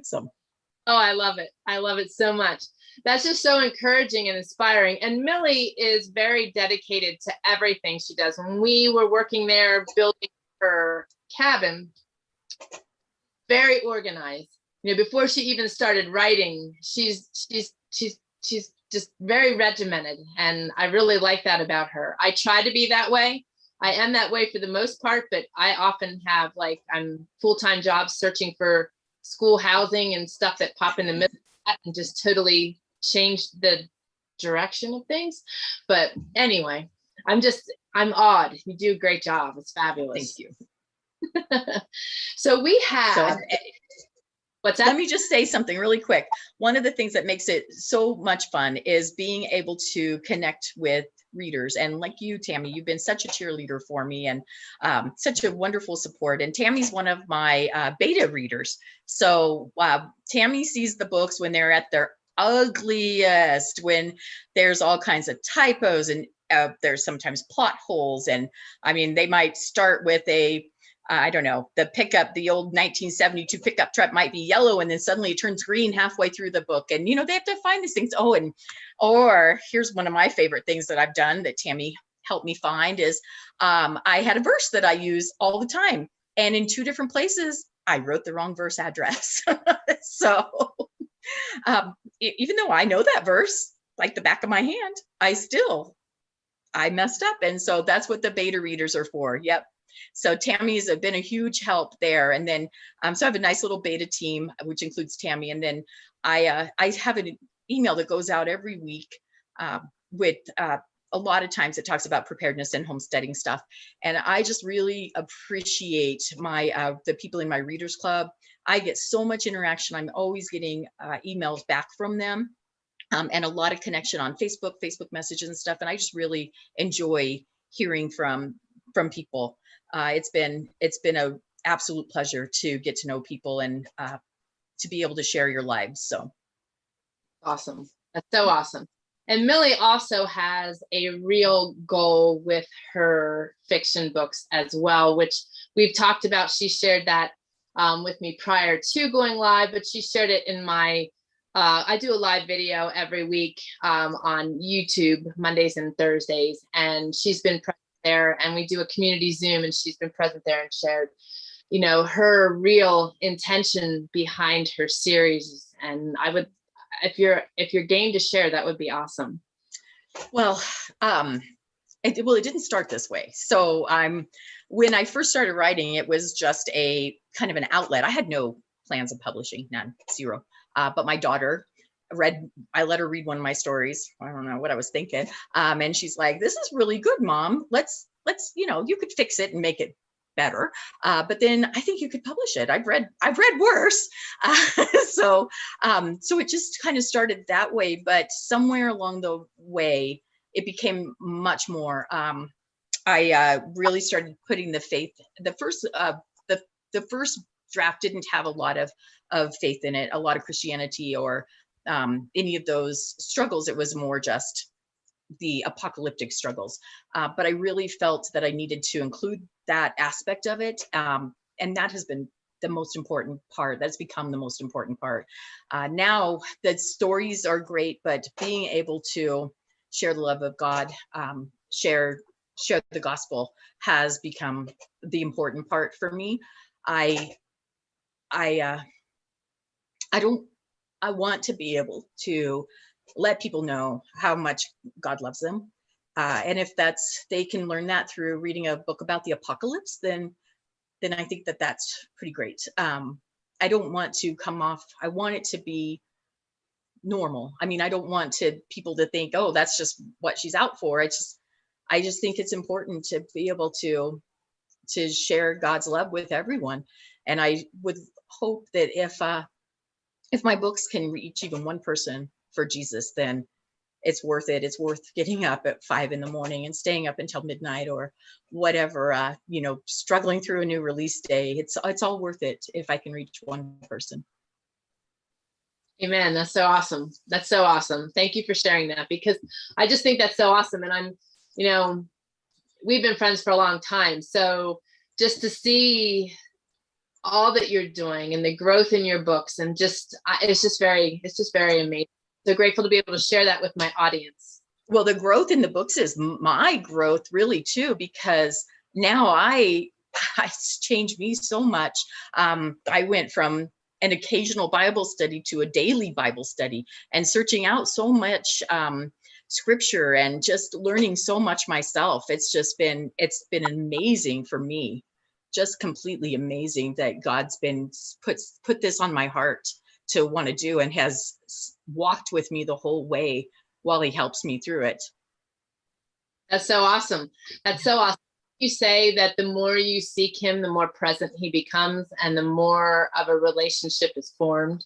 So. Oh, I love it. I love it so much. That's just so encouraging and inspiring. And Millie is very dedicated to everything she does. When we were working there building her cabin, very organized. You know, before she even started writing, she's just very regimented, and I really like that about her. I try to be that way. I am that way for the most part, but I often have, like, I'm full-time jobs searching for school housing and stuff that pop in the middle of that and just totally change the direction of things. But anyway, I'm odd. You do a great job. It's fabulous. Thank you. So we have. What's that? Let me just say something really quick. One of the things that makes it so much fun is being able to connect with readers. And like you, Tammy, you've been such a cheerleader for me, and such a wonderful support. And Tammy's one of my beta readers. So Tammy sees the books when they're at their ugliest, when there's all kinds of typos, and there's sometimes plot holes. And I mean, they might start with I don't know, the old 1972 pickup truck might be yellow, and then suddenly it turns green halfway through the book. And, you know, they have to find these things. Oh, or here's one of my favorite things that I've done that Tammy helped me find is I had a verse that I use all the time. And in 2 different places, I wrote the wrong verse address. So even though I know that verse like the back of my hand, I messed up. And so that's what the beta readers are for. Yep. So Tammy's been a huge help there. And then, so I have a nice little beta team, which includes Tammy. And then I have an email that goes out every week with a lot of times it talks about preparedness and homesteading stuff. And I just really appreciate the people in my readers club. I get so much interaction. I'm always getting emails back from them. And a lot of connection on Facebook messages and stuff. And I just really enjoy hearing from people. It's been an absolute pleasure to get to know people and to be able to share your lives. So awesome. That's so awesome. And Millie also has a real goal with her fiction books as well, which we've talked about. She shared that with me prior to going live, but she shared it in my I do a live video every week on YouTube, Mondays and Thursdays, and she's been present there, and we do a community Zoom, and she's been present there and shared, you know, her real intention behind her series. And I would, if you're game to share, that would be awesome. Well, it didn't start this way. So when I first started writing, it was just a kind of an outlet. I had no plans of publishing, none, zero. But my daughter I let her read one of my stories. I don't know what I was thinking. And she's like, this is really good, Mom. Let's, you know, you could fix it and make it better. But then I think you could publish it. I've read worse. So it just kind of started that way, but somewhere along the way, it became much more. I really started putting the faith. The first draft didn't have a lot of faith in it, a lot of Christianity or any of those struggles. It was more just the apocalyptic struggles. But I really felt that I needed to include that aspect of it. And that has been the most important part. That's become the most important part. Now the stories are great, but being able to share the love of God, share the gospel has become the important part for me. I want to be able to let people know how much God loves them. And if they can learn that through reading a book about the apocalypse, then I think that that's pretty great. I don't want to come off, I want it to be normal. I mean, I don't want people to think, oh, that's just what she's out for. I just think it's important to be able to share God's love with everyone. And I would hope that if my books can reach even one person for Jesus, then it's worth it. It's worth getting up at 5 a.m. and staying up until midnight or whatever, struggling through a new release day. It's all worth it if I can reach one person. Amen. That's so awesome. That's so awesome. Thank you for sharing that, because I just think that's so awesome. And we've been friends for a long time. So just to see all that you're doing and the growth in your books, and it's just very amazing. So grateful to be able to share that with my audience. Well, the growth in the books is my growth really too, because now it's changed me so much. I went from an occasional Bible study to a daily Bible study, and searching out so much scripture and just learning so much myself. It's been amazing for me. Just completely amazing that God's been put this on my heart to want to do, and has walked with me the whole way while he helps me through it. That's so awesome. That's so awesome. You say that the more you seek him, the more present he becomes, and the more of a relationship is formed.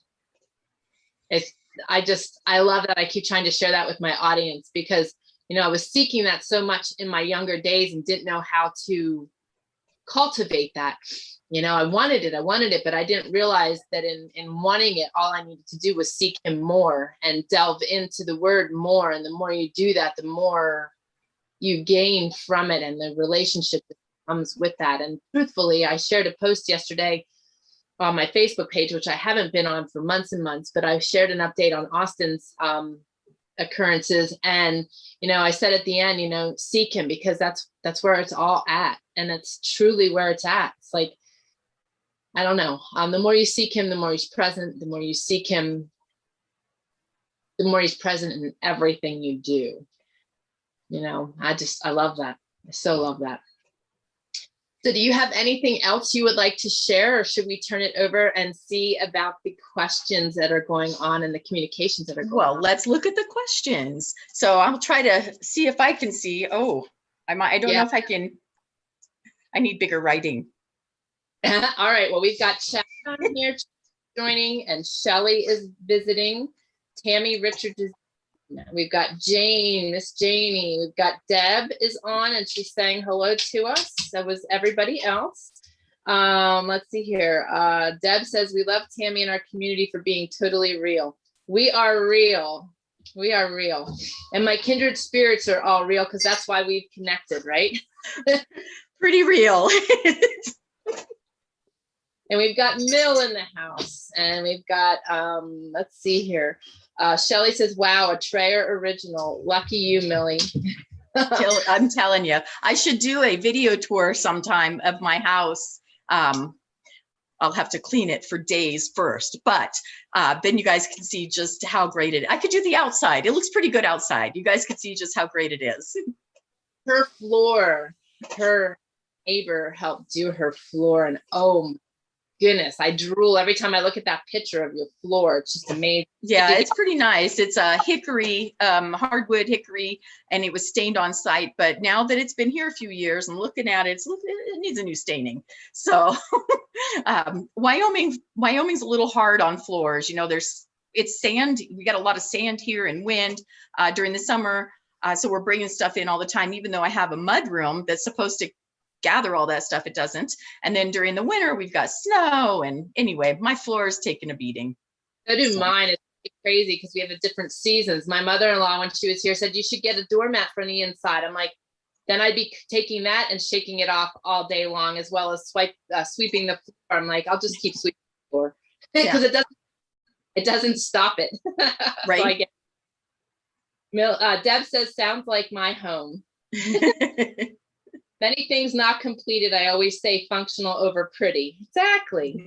I love that. I keep trying to share that with my audience, because, I was seeking that so much in my younger days and didn't know how to cultivate that. I wanted it, but I didn't realize that in wanting it, all I needed to do was seek him more and delve into the word more. And the more you do that, the more you gain from it, and the relationship that comes with that. And truthfully, I shared a post yesterday on my Facebook page, which I haven't been on for months and months, but I shared an update on Austin's occurrences. And, I said at the end, seek him, because that's where it's all at. And that's truly where it's at. It's like, I don't know. The more you seek him, the more he's present. The more you seek him, the more he's present in everything you do. I love that. I so love that. So do you have anything else you would like to share, or should we turn it over and see about the questions that are going on and the communications that are going on? Well, let's look at the questions. So I'll try to see if I can see. Oh, I don't know if I can. I need bigger writing. All right. Well, we've got Chad on here joining, and Shelly is visiting. Tammy Richards is. We've got Jane, Miss Janie. We've got Deb is on, and she's saying hello to us. So was everybody else. Let's see here. Deb says, we love Tammy and our community for being totally real. We are real. We are real. And my kindred spirits are all real, because that's why we've connected, right? Pretty real. And we've got Mill in the house, and we've got, let's see here. Shelly says, wow, a Trayer original. Lucky you, Millie. I'm telling you, I should do a video tour sometime of my house. I'll have to clean it for days first, but then you guys can see just how great it is. I could do the outside. It looks pretty good outside. You guys could see just how great it is. Her floor, her neighbor helped do her floor, and oh goodness, I drool every time I look at that picture of your floor. It's just amazing. Yeah, it's pretty nice. It's a hickory, hardwood hickory, and it was stained on site. But now that it's been here a few years and looking at it, it needs a new staining. So Wyoming's a little hard on floors. You know, it's sand. We got a lot of sand here and wind during the summer. So we're bringing stuff in all the time, even though I have a mud room that's supposed to gather all that stuff, it doesn't. And then during the winter, we've got snow. And anyway, my floor is taking a beating. So do mine. It's crazy because we have the different seasons. My mother-in-law, when she was here, said you should get a doormat from the inside. I'm like, then I'd be taking that and shaking it off all day long, as well as sweeping the floor. I'm like, I'll just keep sweeping the floor because it doesn't stop it. Right. So Deb says, sounds like my home. Many things not completed. I always say functional over pretty. Exactly.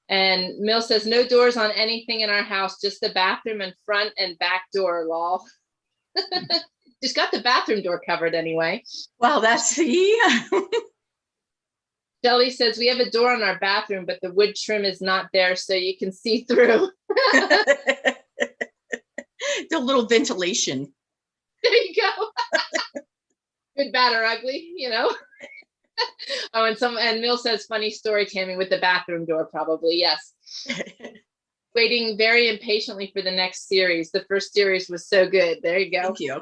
And Mill says, no doors on anything in our house, just the bathroom and front and back door, lol. Just got the bathroom door covered anyway. Well, Shelly says, we have a door on our bathroom, but the wood trim is not there, so you can see through. The little ventilation. There you go. Good, bad, or ugly, you know. Oh, and Mill says, funny story, Tammy, with the bathroom door, probably, yes. Waiting very impatiently for the next series. The first series was so good. There you go. Thank you.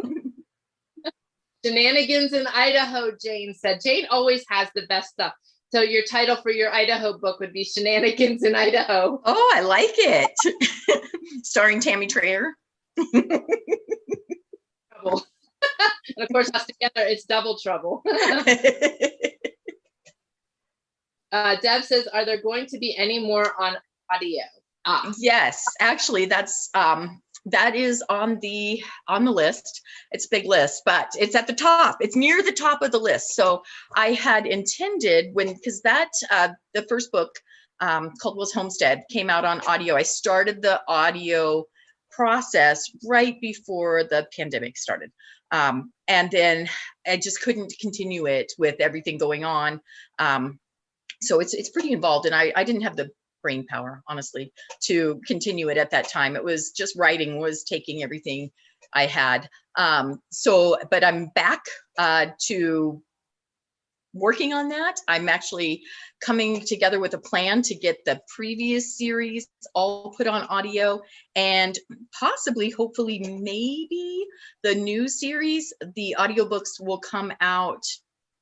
Shenanigans in Idaho, Jane said. Jane always has the best stuff. So your title for your Idaho book would be Shenanigans in Idaho. Oh, I like it. Starring Tammy Trayer. Trouble. And of course, us together, it's double trouble. Deb says, are there going to be any more on audio? Yes, actually, that is on the list. It's a big list, but it's at the top. It's near the top of the list. So I had intended because the first book called Will's Homestead came out on audio. I started the audio process right before the pandemic started. And then I just couldn't continue it with everything going on. So it's pretty involved, and I didn't have the brain power, honestly, to continue it at that time. It was just writing was taking everything I had. But I'm back to working on that. I'm actually coming together with a plan to get the previous series all put on audio, and possibly, hopefully, maybe the new series, the audiobooks will come out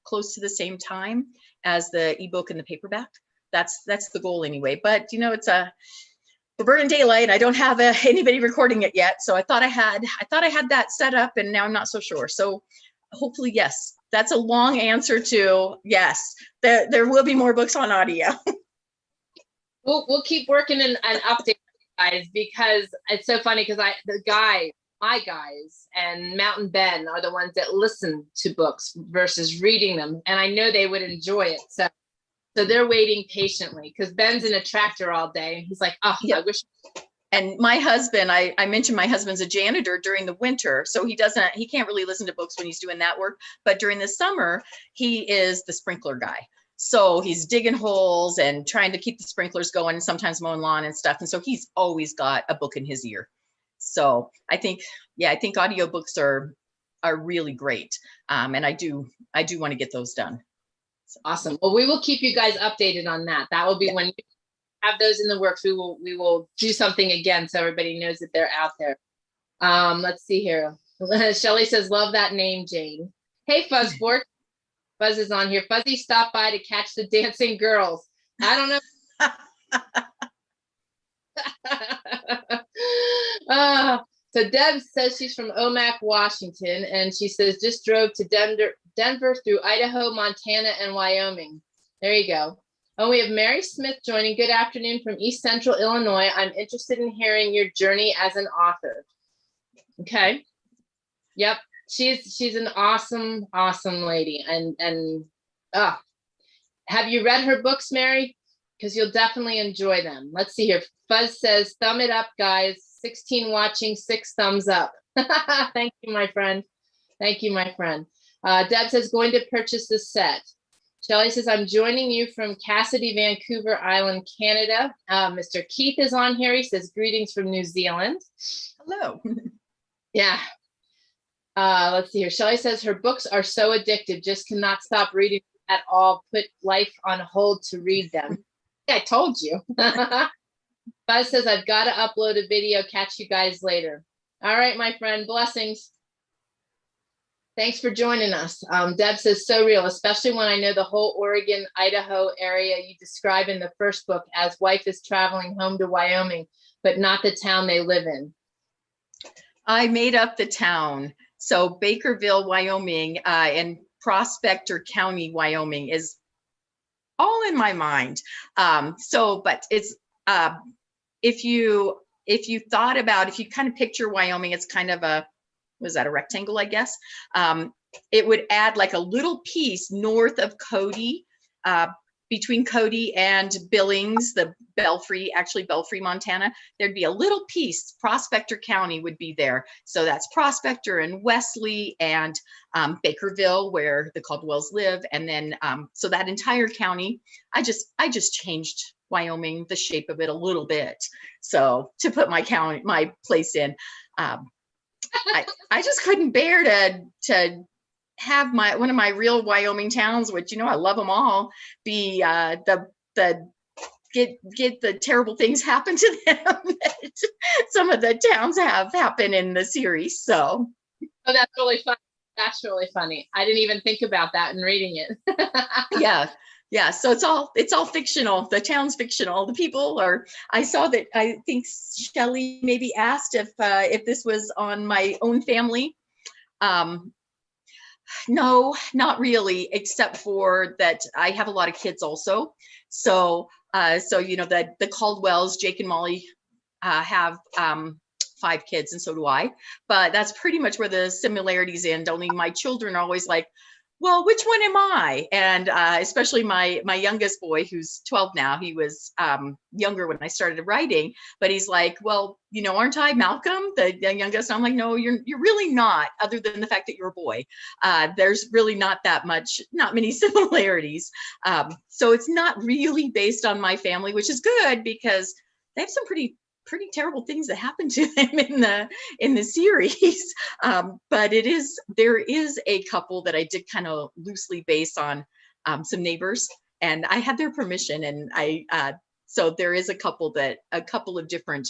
close to the same time as the ebook and the paperback. That's the goal anyway. But you know, we're burning daylight. I don't have anybody recording it yet, so I thought I had that set up, and now I'm not so sure. So hopefully, yes. That's a long answer to yes. There will be more books on audio. We'll keep working and updating guys, because it's so funny because my guys and Mountain Ben are the ones that listen to books versus reading them, and I know they would enjoy it. So they're waiting patiently because Ben's in a tractor all day, and he's like, oh, yeah. I wish. And my husband, I mentioned my husband's a janitor during the winter, so he can't really listen to books when he's doing that work. But during the summer, he is the sprinkler guy. So he's digging holes and trying to keep the sprinklers going, and sometimes mowing lawn and stuff. And so he's always got a book in his ear. So I think audiobooks are really great. And I do want to get those done. So. Awesome. Well, we will keep you guys updated on that. That will be when you have those in the works. We will do something again so everybody knows that they're out there. Let's see here. Shelly says, love that name, Jane. Hey, Fuzzport. Fuzz is on here. Fuzzy stopped by to catch the dancing girls. I don't know. So Deb says she's from Omak, Washington, and she says just drove to Denver through Idaho, Montana, and Wyoming. There you go. Oh, we have Mary Smith joining. Good afternoon from East Central Illinois. I'm interested in hearing your journey as an author. Okay. Yep. She's an awesome lady. And have you read her books, Mary? because you'll definitely enjoy them. Let's see here. Fuzz says, thumb it up, guys. 16 watching, 6 thumbs up. Thank you, my friend. Thank you, my friend. Deb says, going to purchase the set. Shelley says, I'm joining you from Cassidy, Vancouver Island, Canada. Mr. Keith is on here. He says, greetings from New Zealand. Hello. Yeah. Let's see here. Shelley says, her books are so addictive, just cannot stop reading at all. Put life on hold to read them. I told you. Buzz says, I've got to upload a video. Catch you guys later. All right, my friend. Blessings. Thanks for joining us. Deb says, so real, especially when I know the whole Oregon, Idaho area you describe in the first book as wife is traveling home to Wyoming, but not the town they live in. I made up the town. So Bakerville, Wyoming, and Prospector County, Wyoming is all in my mind. But it's, if you thought about, if you kind of picture Wyoming, it's kind of a, was that a rectangle, I guess? It would add like a little piece north of Cody, between Cody and Billings, the Belfry, actually Belfry, Montana. There'd be a little piece, Prospector County would be there. So that's Prospector and Wesley and Bakerville, where the Caldwells live. And then, so that entire county, I just changed Wyoming, the shape of it a little bit. So to put my county, my place in, I just couldn't bear to have one of my real Wyoming towns, which, you know, I love them all, be get the terrible things happen to them that some of the towns have happen in the series. So, oh, that's really funny. That's really funny. I didn't even think about that in reading it. Yeah. So it's all fictional. The town's fictional. The people are. I saw that. I think Shelley maybe asked if this was on my own family. No, not really, except for that I have a lot of kids also. So you know, the Caldwells, Jake and Molly, have 5 kids, and so do I. But that's pretty much where the similarities end. Only my children are always like, well, which one am I? And especially my youngest boy, who's 12 now. He was younger when I started writing, but he's like, well, you know, aren't I Malcolm, the youngest? I'm like, no, you're really not, other than the fact that you're a boy. There's really not many similarities. So it's not really based on my family, which is good because they have some pretty terrible things that happen to them in the series. But there is a couple that I did kind of loosely base on some neighbors, and I had their permission, and so there is a couple of different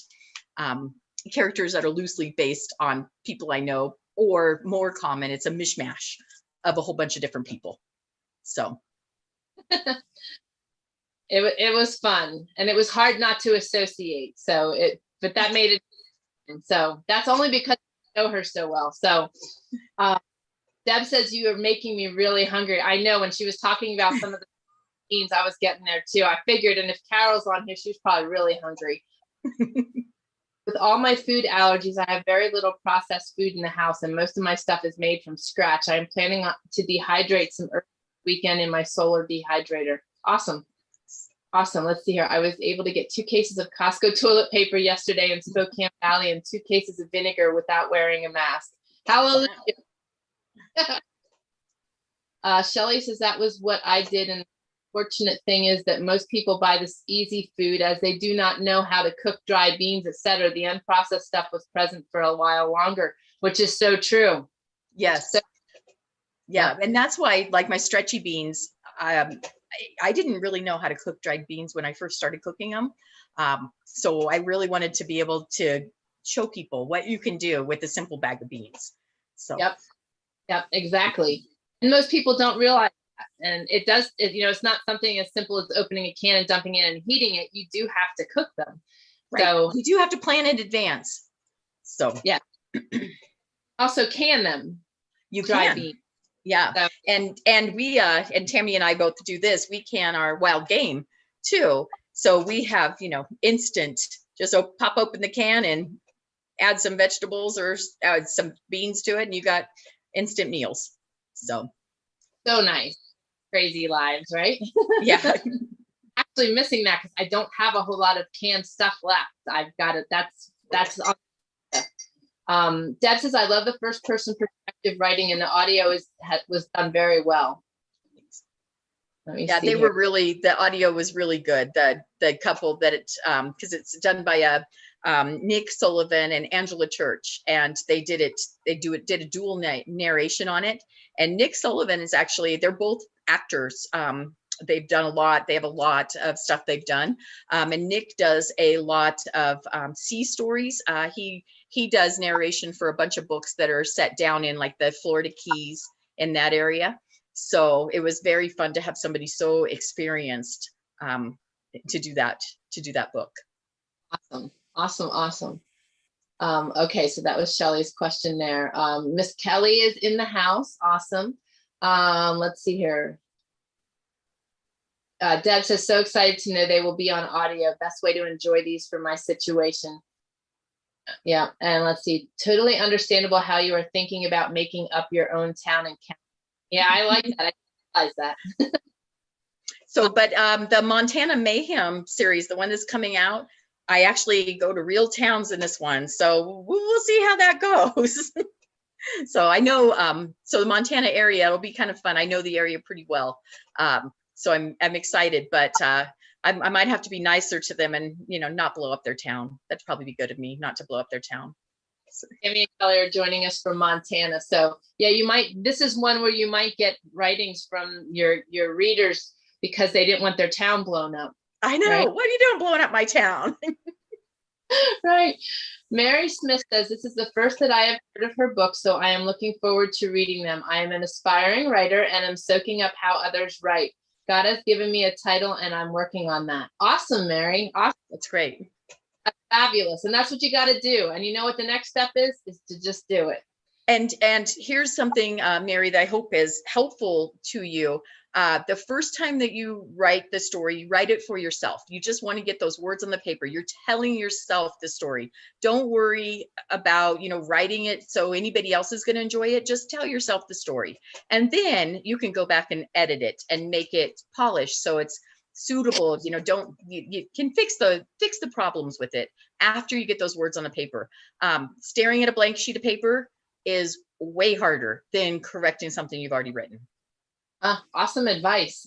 characters that are loosely based on people I know, or more common, it's a mishmash of a whole bunch of different people. So It was fun, and it was hard not to associate. But that made it. And so that's only because I know her so well. So Deb says, you are making me really hungry. I know, when she was talking about some of the beans, I was getting there too. I figured, and if Carol's on here, she's probably really hungry. With all my food allergies, I have very little processed food in the house, and most of my stuff is made from scratch. I am planning to dehydrate some early weekend in my solar dehydrator. Awesome. Awesome. Let's see here. I was able to get 2 cases of Costco toilet paper yesterday in Spokane Valley and 2 cases of vinegar without wearing a mask. Hallelujah. Shelley says, that was what I did. And the fortunate thing is that most people buy this easy food as they do not know how to cook dry beans, etc. The unprocessed stuff was present for a while longer, which is so true. Yes. Yeah. And that's why, like my stretchy beans, I didn't really know how to cook dried beans when I first started cooking them. So I really wanted to be able to show people what you can do with a simple bag of beans. So Yep, exactly. And most people don't realize that. And it's not something as simple as opening a can and dumping it and heating it. You do have to cook them. Right. So you do have to plan in advance. So yeah. Also can them. You dry can. beans. Yeah. So, and we and Tammy and I both do this. We can our wild game too. So we have, instant, just pop open the can and add some vegetables or add some beans to it, and you got instant meals. So nice. Crazy lives, right? Yeah. actually missing that because I don't have a whole lot of canned stuff left. I've got it. That's Deb says, I love the first person perspective writing, and the audio was done very well. Let me see they here. were really, the audio was really good. The couple that because it's done by Nick Sullivan and Angela Church, and they did a dual narration on it. And Nick Sullivan is actually, they're both actors. They've done a lot. They have a lot of stuff they've done. And Nick does a lot of sea stories. He does narration for a bunch of books that are set down in like the Florida Keys in that area. So it was very fun to have somebody so experienced to do that book. Awesome. Okay, so that was Shelley's question there. Miss Kelly is in the house. Awesome. Let's see here. Deb says, so excited to know they will be on audio. Best way to enjoy these for my situation. Yeah, and let's see. Totally understandable how you are thinking about making up your own town and county. Yeah, I like that. I realize that. So, but the Montana Mayhem series, the one that's coming out, I actually go to real towns in this one. So we'll see how that goes. So I know, so the Montana area, it'll be kind of fun. I know the area pretty well. So I'm excited, but I might have to be nicer to them and, not blow up their town. That'd probably be good of me not to blow up their town. So. Tammy and Kelly are joining us from Montana. So yeah, this is one where you might get writings from your readers because they didn't want their town blown up. I know. Right? What are you doing blowing up my town? Right. Mary Smith says, this is the first that I have heard of her book, so I am looking forward to reading them. I am an aspiring writer and am soaking up how others write. God has given me a title and I'm working on that. Awesome, Mary. Awesome. That's great. That's fabulous. And that's what you got to do. And you know what the next step is to just do it. And here's something, Mary, that I hope is helpful to you. The first time that you write the story, you write it for yourself. You just want to get those words on the paper. You're telling yourself the story. Don't worry about, writing it so anybody else is going to enjoy it. Just tell yourself the story. And then you can go back and edit it and make it polished so it's suitable. You can fix the problems with it after you get those words on the paper. Staring at a blank sheet of paper is way harder than correcting something you've already written. Awesome advice.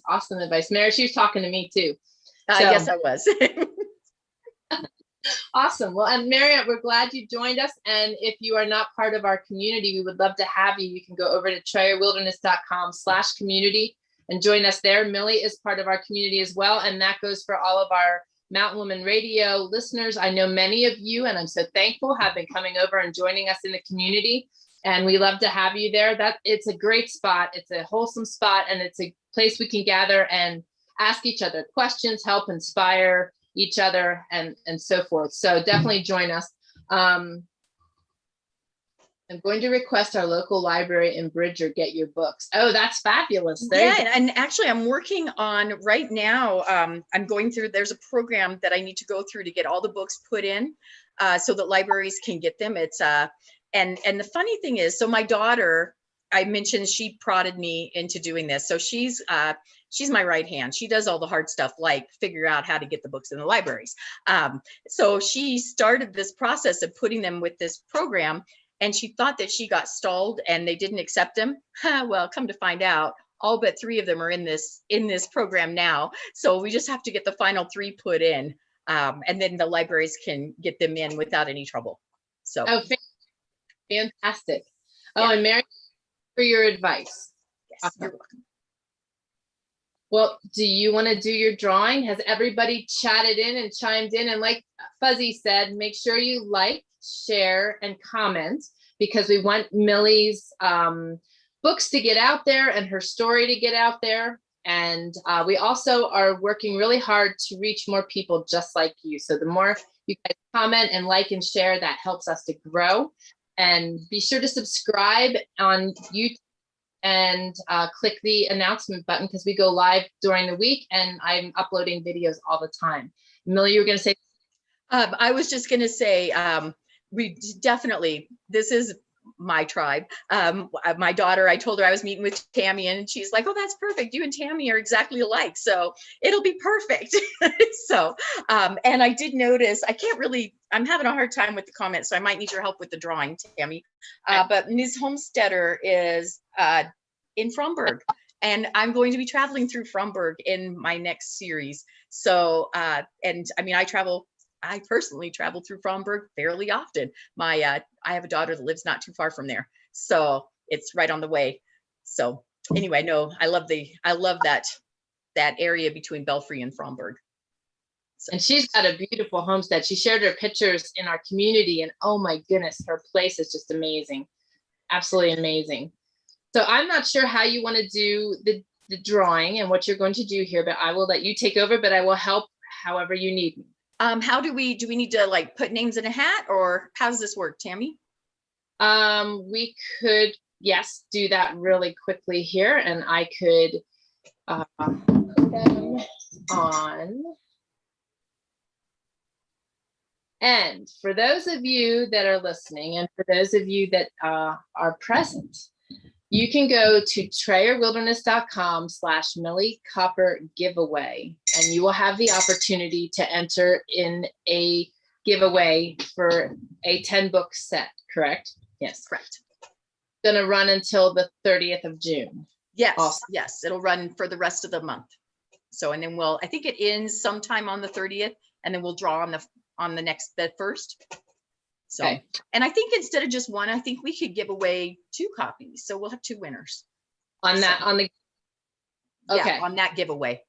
Mary, she was talking to me too. Yes, I was. Awesome. Well, and Mary, we're glad you joined us. And if you are not part of our community, we would love to have you. You can go over to TrayerWilderness.com/community and join us there. Millie is part of our community as well. And that goes for all of our Mountain Woman Radio listeners. I know many of you, and I'm so thankful, have been coming over and joining us in the community. And we love to have you there. It's a great spot. It's a wholesome spot, and it's a place we can gather and ask each other questions, help inspire each other, and so forth. So definitely join us. I'm going to request our local library in Bridger get your books. Oh, that's fabulous. And actually I'm working on right now. I'm going through, there's a program that I need to go through to get all the books put in so that libraries can get them. It's and the funny thing is, so my daughter, I mentioned, she prodded me into doing this. So she's my right hand. She does all the hard stuff, like figure out how to get the books in the libraries. So she started this process of putting them with this program, and she thought that she got stalled and they didn't accept them. Well, come to find out, all but 3 of them are in this program now. So we just have to get the final 3 put in, and then the libraries can get them in without any trouble. So. Oh, fantastic. Oh, yeah. And Mary, for your advice. Yes, awesome. You're welcome. Well, do you want to do your drawing? Has everybody chatted in and chimed in? And like Fuzzy said, make sure you like, share, and comment, because we want Millie's books to get out there and her story to get out there. And we also are working really hard to reach more people just like you. So the more you guys comment and like and share, that helps us to grow. And be sure to subscribe on YouTube and click the announcement button, because we go live during the week and I'm uploading videos all the time. Millie, you were going to say? I was just going to say, we definitely, this is my tribe. My daughter, I told her I was meeting with Tammy, and she's like, oh, that's perfect. You and Tammy are exactly alike. So it'll be perfect. So, and I did notice, I'm having a hard time with the comments, so I might need your help with the drawing, Tammy. But Ms. Homesteader is in Fromberg, and I'm going to be traveling through Fromberg in my next series. So, and I mean, I personally travel through Fromberg fairly often. I have a daughter that lives not too far from there, so it's right on the way. So anyway, no, I love that area between Belfry and Fromberg. So. And she's got a beautiful homestead. She shared her pictures in our community, and oh my goodness, her place is just amazing. Absolutely amazing. So I'm not sure how you want to do the drawing and what you're going to do here, but I will let you take over, but I will help however you need me. How do we need to like put names in a hat, or how does this work, Tammy? We could, yes, do that really quickly here, and I could put them on. And for those of you that are listening, and for those of you that are present, you can go to TrayerWilderness.com/milliecopper giveaway, and you will have the opportunity to enter in a giveaway for a 10-book set, correct? Yes. Correct. Going to run until the 30th of June. Yes. Awesome. Yes. It'll run for the rest of the month. So, and then I think it ends sometime on the 30th, and then we'll draw on the first. So, okay. And I think instead of just one, I think we could give away 2 copies. So we'll have 2 winners on that, okay. Yeah, on that giveaway.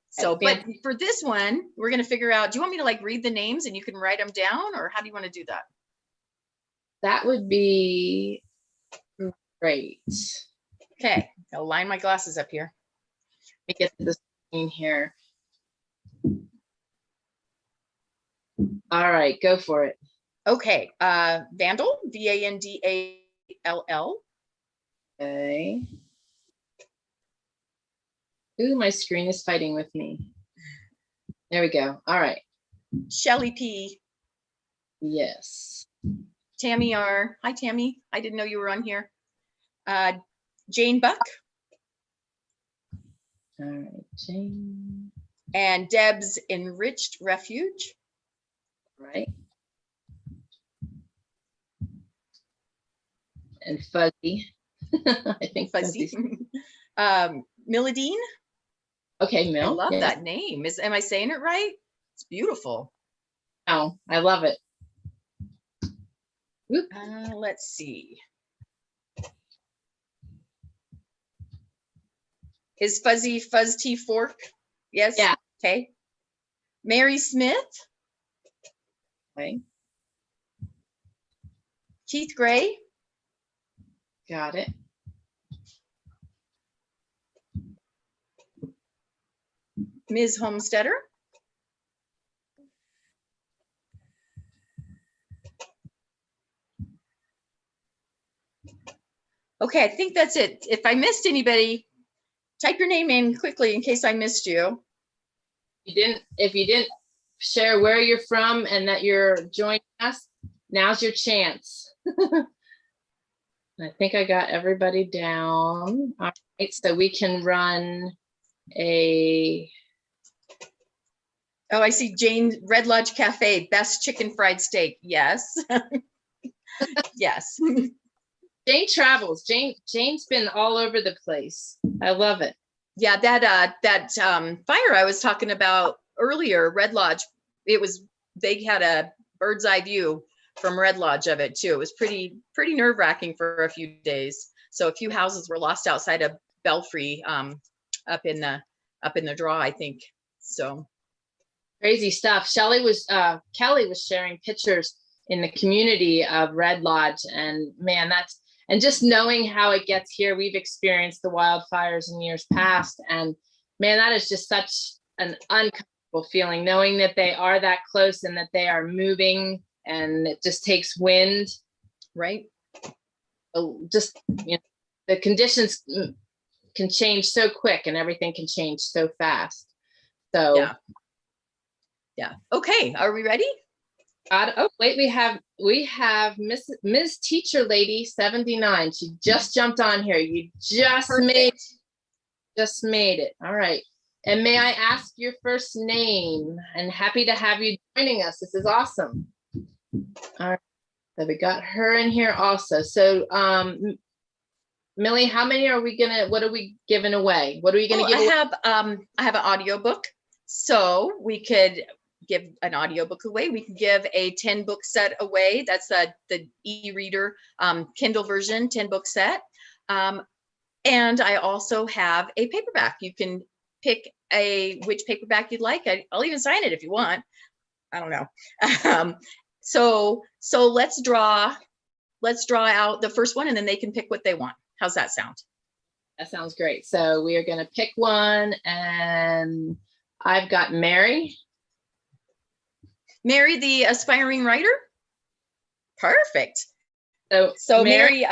So, but for this one, we're going to figure out, do you want me to like read the names and you can write them down, or how do you want to do that? That would be great. Okay. I'll line my glasses up here. Let me get to the screen here. All right, go for it. Okay, Vandal, Vandall. Okay. Ooh, my screen is fighting with me. There we go. All right. Shelly P. Yes. Tammy R. Hi, Tammy. I didn't know you were on here. Jane Buck. All right, Jane. And Deb's Enriched Refuge. Right. And Fuzzy. I think Fuzzy. Miladine. Okay, Mill. I love that name. Am I saying it right? It's beautiful. Oh, I love it. Let's see. Is Fuzzy Fuzz Tea Fork? Yes. Yeah. Okay. Mary Smith. Okay. Keith Gray. Got it. Ms. Homesteader. Okay, I think that's it. If I missed anybody, type your name in quickly in case I missed you. If you didn't share where you're from and that you're joining us, now's your chance. I think I got everybody down. All right, so we can run a. Oh, I see Jane, Red Lodge Cafe, best chicken fried steak. Yes. Yes. Jane travels. Jane's been all over the place. I love it. Yeah, that fire I was talking about earlier, Red Lodge, they had a bird's eye view from Red Lodge of it too. It was pretty nerve-wracking for a few days. So a few houses were lost outside of Belfry, up in the draw, I think. So crazy stuff. Kelly was sharing pictures in the community of Red Lodge, and man, and just knowing how it gets here. We've experienced the wildfires in years past, and man, that is just such an uncomfortable feeling, knowing that they are that close and that they are moving, and it just takes wind, right? Just, the conditions can change so quick, and everything can change so fast. So yeah. Okay, are we ready? Oh wait, we have we have Ms. Teacher Lady 79. She just jumped on here. You just made it. All right. And may I ask your first name? And happy to have you joining us. This is awesome. All right. So we got her in here also. So Millie, how many are we what are we giving away? What are we gonna give away? I have an audiobook. So we could give an audiobook away. We can give a 10 book set away. That's the e-reader Kindle version 10 book set. And I also have a paperback. You can pick which paperback you'd like. I'll even sign it if you want. I don't know. So let's draw out the first one, and then they can pick what they want. How's that sound? That sounds great. So we are going to pick one, and I've got Mary. Mary, the aspiring writer. Perfect. So Mary,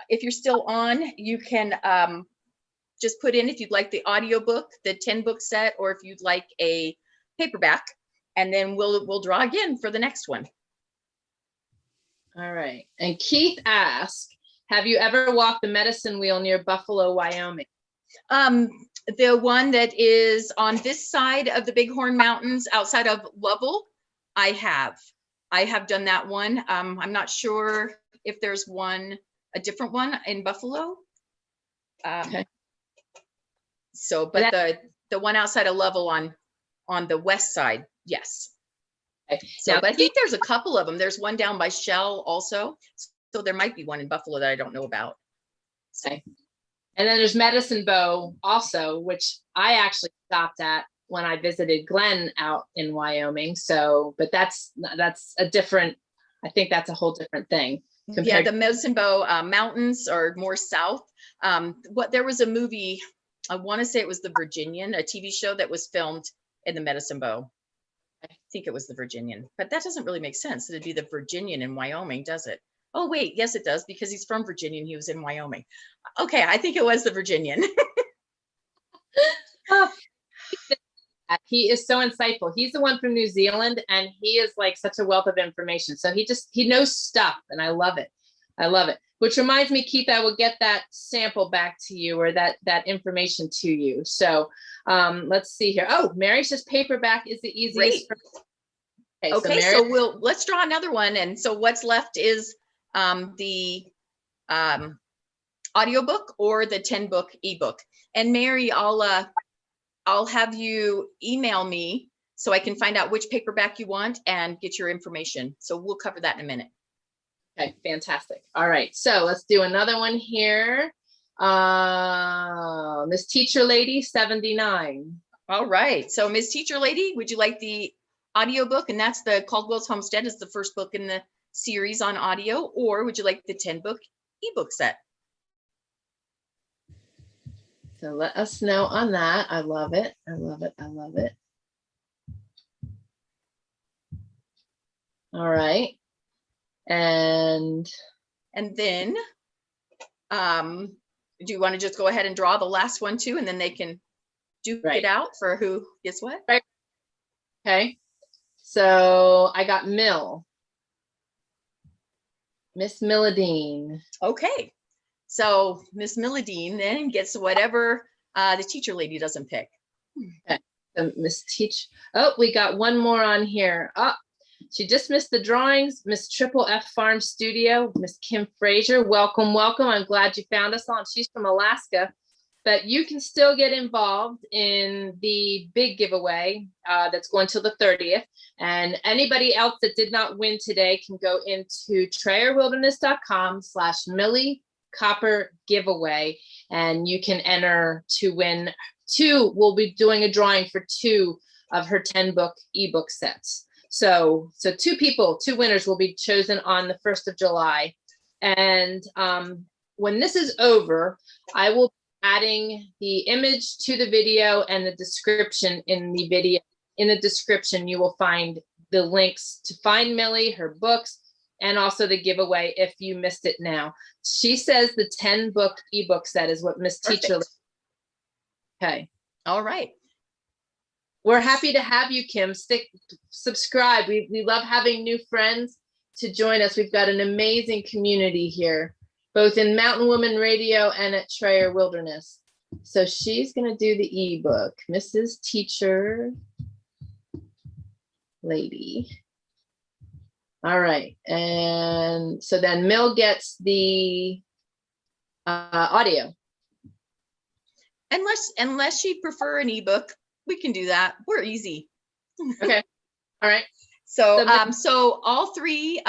if you're still on, you can just put in if you'd like the audiobook, the 10 book set, or if you'd like a paperback, and then we'll draw again for the next one. All right. And Keith asked, have you ever walked the medicine wheel near Buffalo, Wyoming? The one that is on this side of the Bighorn Mountains outside of Lovell, I have done that one. I'm not sure if there's a different one in Buffalo. Okay. So, but the one outside of Lovell on the west side, yes. Okay. So, but I think there's a couple of them. There's one down by Shell also. So there might be one in Buffalo that I don't know about. Okay. And then there's Medicine Bow also, which I actually stopped at when I visited Glenn out in Wyoming. So, but that's a different, I think that's a whole different thing. Yeah, the Medicine Bow Mountains are more south. There was a movie, I want to say it was The Virginian, a TV show that was filmed in the Medicine Bow. I think it was The Virginian, but that doesn't really make sense. It'd be The Virginian in Wyoming, does it? Oh, wait, yes, it does, because he's from Virginia and he was in Wyoming. Okay, I think it was The Virginian. He is so insightful. He's the one from New Zealand, and he is like such a wealth of information. So he knows stuff, and I love it. I love it. Which reminds me, Keith, I will get that sample back to you, or that information to you. So let's see here. Oh, Mary says paperback is the easiest. Okay, so let's draw another one. And so what's left is the audiobook or the 10 book ebook. And Mary, I'll have you email me so I can find out which paperback you want and get your information. So we'll cover that in a minute. Okay, fantastic. All right, so let's do another one here. Miss Teacher Lady 79. All right, so Miss Teacher Lady, would you like the audiobook? And that's the Caldwell's Homestead is the first book in the series on audio, or would you like the 10 book ebook set? So let us know on that. I love it. I love it. I love it. All right. And then do you want to just go ahead and draw the last one too, and then they can duke it out for who gets what? Right. Okay. So I got Miss Miladine. Okay. So Miss Miladine then gets whatever the Teacher Lady doesn't pick. Okay. So Miss Teach. Oh, we got one more on here. Oh, she just missed the drawings. Miss Triple F Farm Studio, Miss Kim Frazier. Welcome, welcome. I'm glad you found us on. She's from Alaska, but you can still get involved in the big giveaway that's going till the 30th. And anybody else that did not win today can go into TrayerWilderness.com/Millie Copper and you can enter to win two. We'll be doing a drawing for 2 of her 10 book ebook sets. So 2 winners will be chosen on the 1st of July. And when this is over, I will be adding the image to the video and the description in the video. In the description, you will find the links to find Millie, her books, and also the giveaway if you missed it now. She says the 10 book ebook set is what Miss Teacher. Okay. All right. We're happy to have you, Kim. Subscribe. We love having new friends, to join us. We've got an amazing community here, both in Mountain Woman Radio and at TrayerWilderness. So she's going to do the ebook, Mrs. Teacher Lady. All right. And so then Mill gets the audio. Unless you prefer an ebook, we can do that. We're easy. Okay. All right. So all three,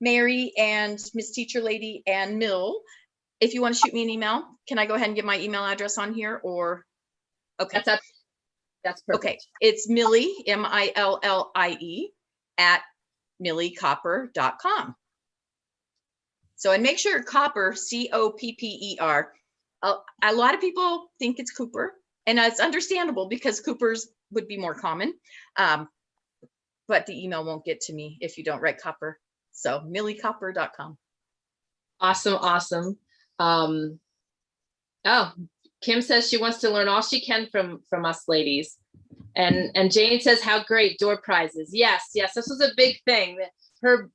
Mary and Miss Teacher Lady and Mill, if you want to shoot me an email, can I go ahead and give my email address on here, or? Okay. That's perfect. Okay. It's Millie, MILLIE at milliecopper.com. So, and make sure Copper, COPPER. A lot of people think it's Cooper, and it's understandable because Coopers would be more common. But the email won't get to me if you don't write Copper. So milliecopper.com. Awesome. Oh, Kim says she wants to learn all she can from us ladies. And Jane says, how great, door prizes. Yes, this was a big thing. Her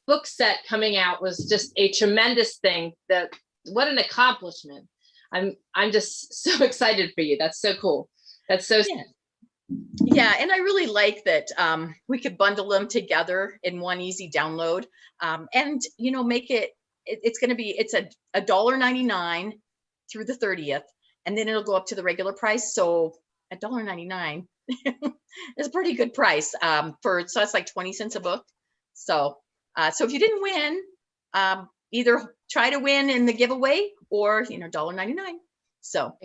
book set coming out was just a tremendous thing. What an accomplishment. I'm just so excited for you. That's so cool. That's so yeah, and I really like that we could bundle them together in one easy download, and make it's going to be a $1.99 through the 30th, and then it'll go up to the regular price. So $1.99 is a pretty good price so that's like 20 cents a book. So if you didn't win, either try to win in the giveaway or $1.99. So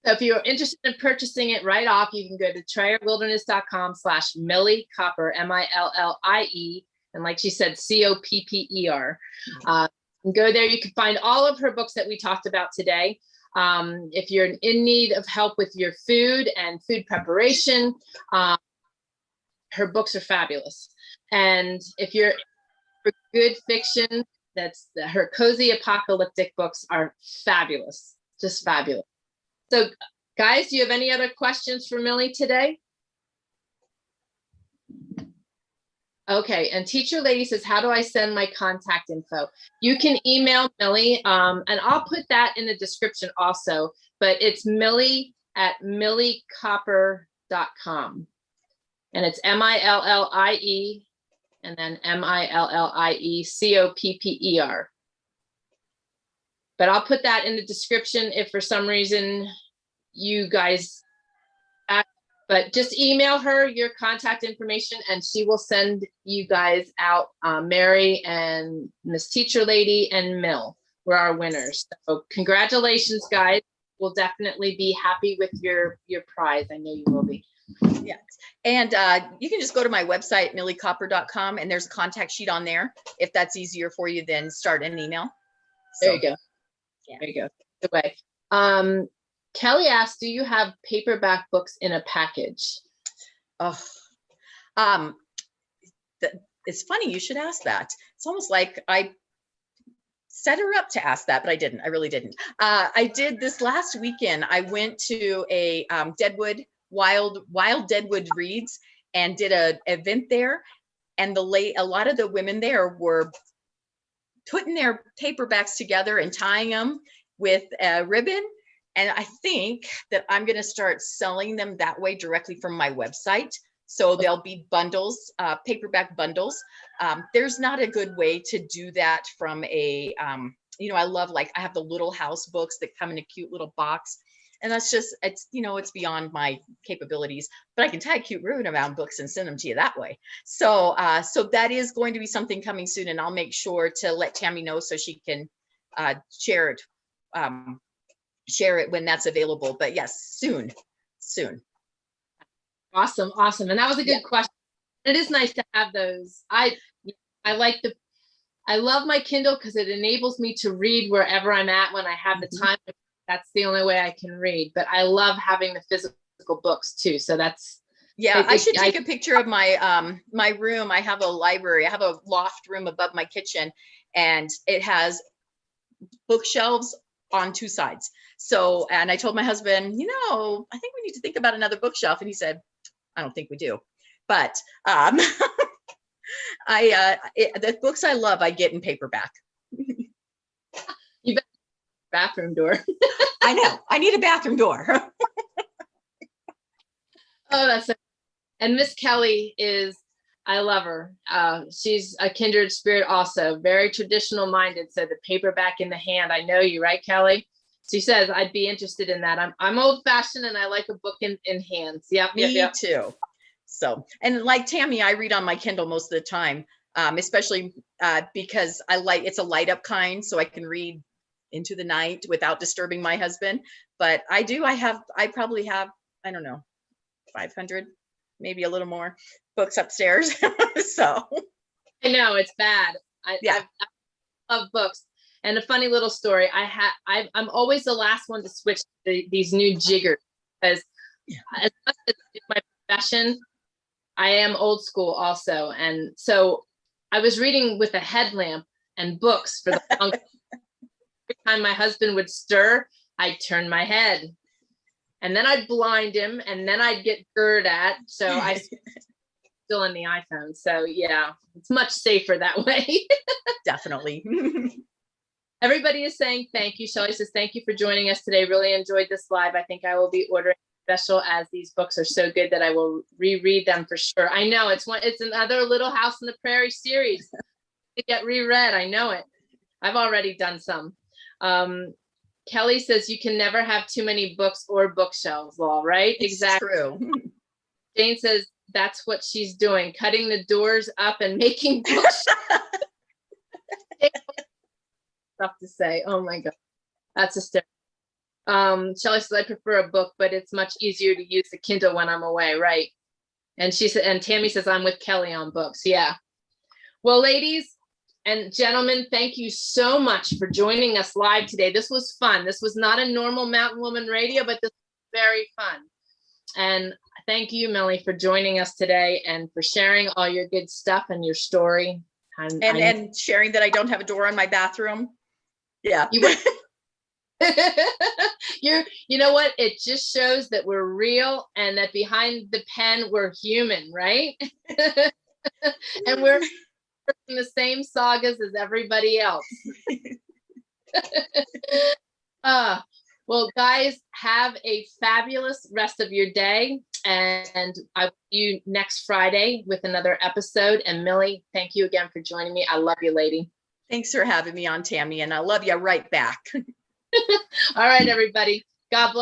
if you're interested in purchasing it right off, you can go to TrayerWilderness.com/Millie Copper, MILLIE, and like she said, COPPER. And go there. You can find all of her books that we talked about today. If you're in need of help with your food and food preparation, her books are fabulous. And if you're for good fiction, her cozy apocalyptic books are fabulous, just fabulous. So guys, do you have any other questions for Millie today? Okay, and Teacher Lady says, how do I send my contact info? You can email Millie, and I'll put that in the description also, but it's Millie at milliecopper.com. And it's MILLIE and then MILLIECOPPER. But I'll put that in the description if for some reason you guys, but just email her your contact information and she will send you guys out. Mary and Miss Teacher Lady and Mill were our winners. So congratulations, guys. We'll definitely be happy with your prize. I know you will be. Yeah. And you can just go to my website, milliecopper.com, and there's a contact sheet on there. If that's easier for you, then start an email. There you go. Yeah. There you go. Good way. Kelly asked, do you have paperback books in a package? Oh, it's funny you should ask that. It's almost like I set her up to ask that, but I didn't. I really didn't. I did this last weekend. I went to a Wild Deadwood Reads and did an event there, and a lot of the women there were putting their paperbacks together and tying them with a ribbon. And I think that I'm going to start selling them that way directly from my website. So there'll be bundles, paperback bundles. There's not a good way to do that from I love, I have the little house books that come in a cute little box. And that's just, it's beyond my capabilities, but I can tie a cute ribbon around books and send them to you that way. So that is going to be something coming soon. And I'll make sure to let Tammy know so she can share it when that's available. But yes, soon. Awesome. And that was a good question. It is nice to have those. I love my Kindle because it enables me to read wherever I'm at when I have the time. That's the only way I can read, but I love having the physical books too. So that's, I should take a picture of my my room. I have a library. I have a loft room above my kitchen, and it has bookshelves on two sides. So, and I told my husband, I think we need to think about another bookshelf. And he said, I don't think we do, but The books I love, I get in paperback. You bet. Bathroom door. I know. I need a bathroom door. Oh, that's so. And Miss Kelly is, I love her. She's a kindred spirit also, very traditional minded. So the paperback in the hand, I know you, right, Kelly? She says, I'd be interested in that. I'm old fashioned and I like a book in hands. Yep. Me too. So, and like Tammy, I read on my Kindle most of the time, especially because it's a light up kind, so I can read into the night without disturbing my husband. But I probably have, I don't know, 500, maybe a little more books upstairs. So I know it's bad. I love books. And a funny little story. I'm always the last one to switch to these new jiggers because as much as it's my profession, I am old school also. And so I was reading with a headlamp and books for the long time. Every time my husband would stir, I'd turn my head. And then I'd blind him and then I'd get glared at. So I still in the iPhone. So yeah, it's much safer that way. Definitely. Everybody is saying thank you. Shelley says, thank you for joining us today. Really enjoyed this live. I think I will be ordering special as these books are so good that I will reread them for sure. I know it's another Little House in the Prairie series to get reread. I know it. I've already done some. Kelly says you can never have too many books or bookshelves, Law, right? It's exactly. True. Jane says that's what she's doing, cutting the doors up and making bookshelves. Stuff to say. Oh my God. That's hysterical. Shelley says I prefer a book, but it's much easier to use the Kindle when I'm away, right? And she said, and Tammy says I'm with Kelly on books. Yeah. Well, ladies and gentlemen, thank you so much for joining us live today. This was fun. This was not a normal Mountain Woman Radio, but this was very fun. And thank you, Millie, for joining us today and for sharing all your good stuff and your story. And sharing that I don't have a door on my bathroom. Yeah. You know what? It just shows that we're real and that behind the pen, we're human, right? And we're in the same sagas as everybody else. Well, guys, have a fabulous rest of your day. And I will see you next Friday with another episode. And Millie, thank you again for joining me. I love you, lady. Thanks for having me on, Tammy, and I love you right back. All right, everybody. God bless.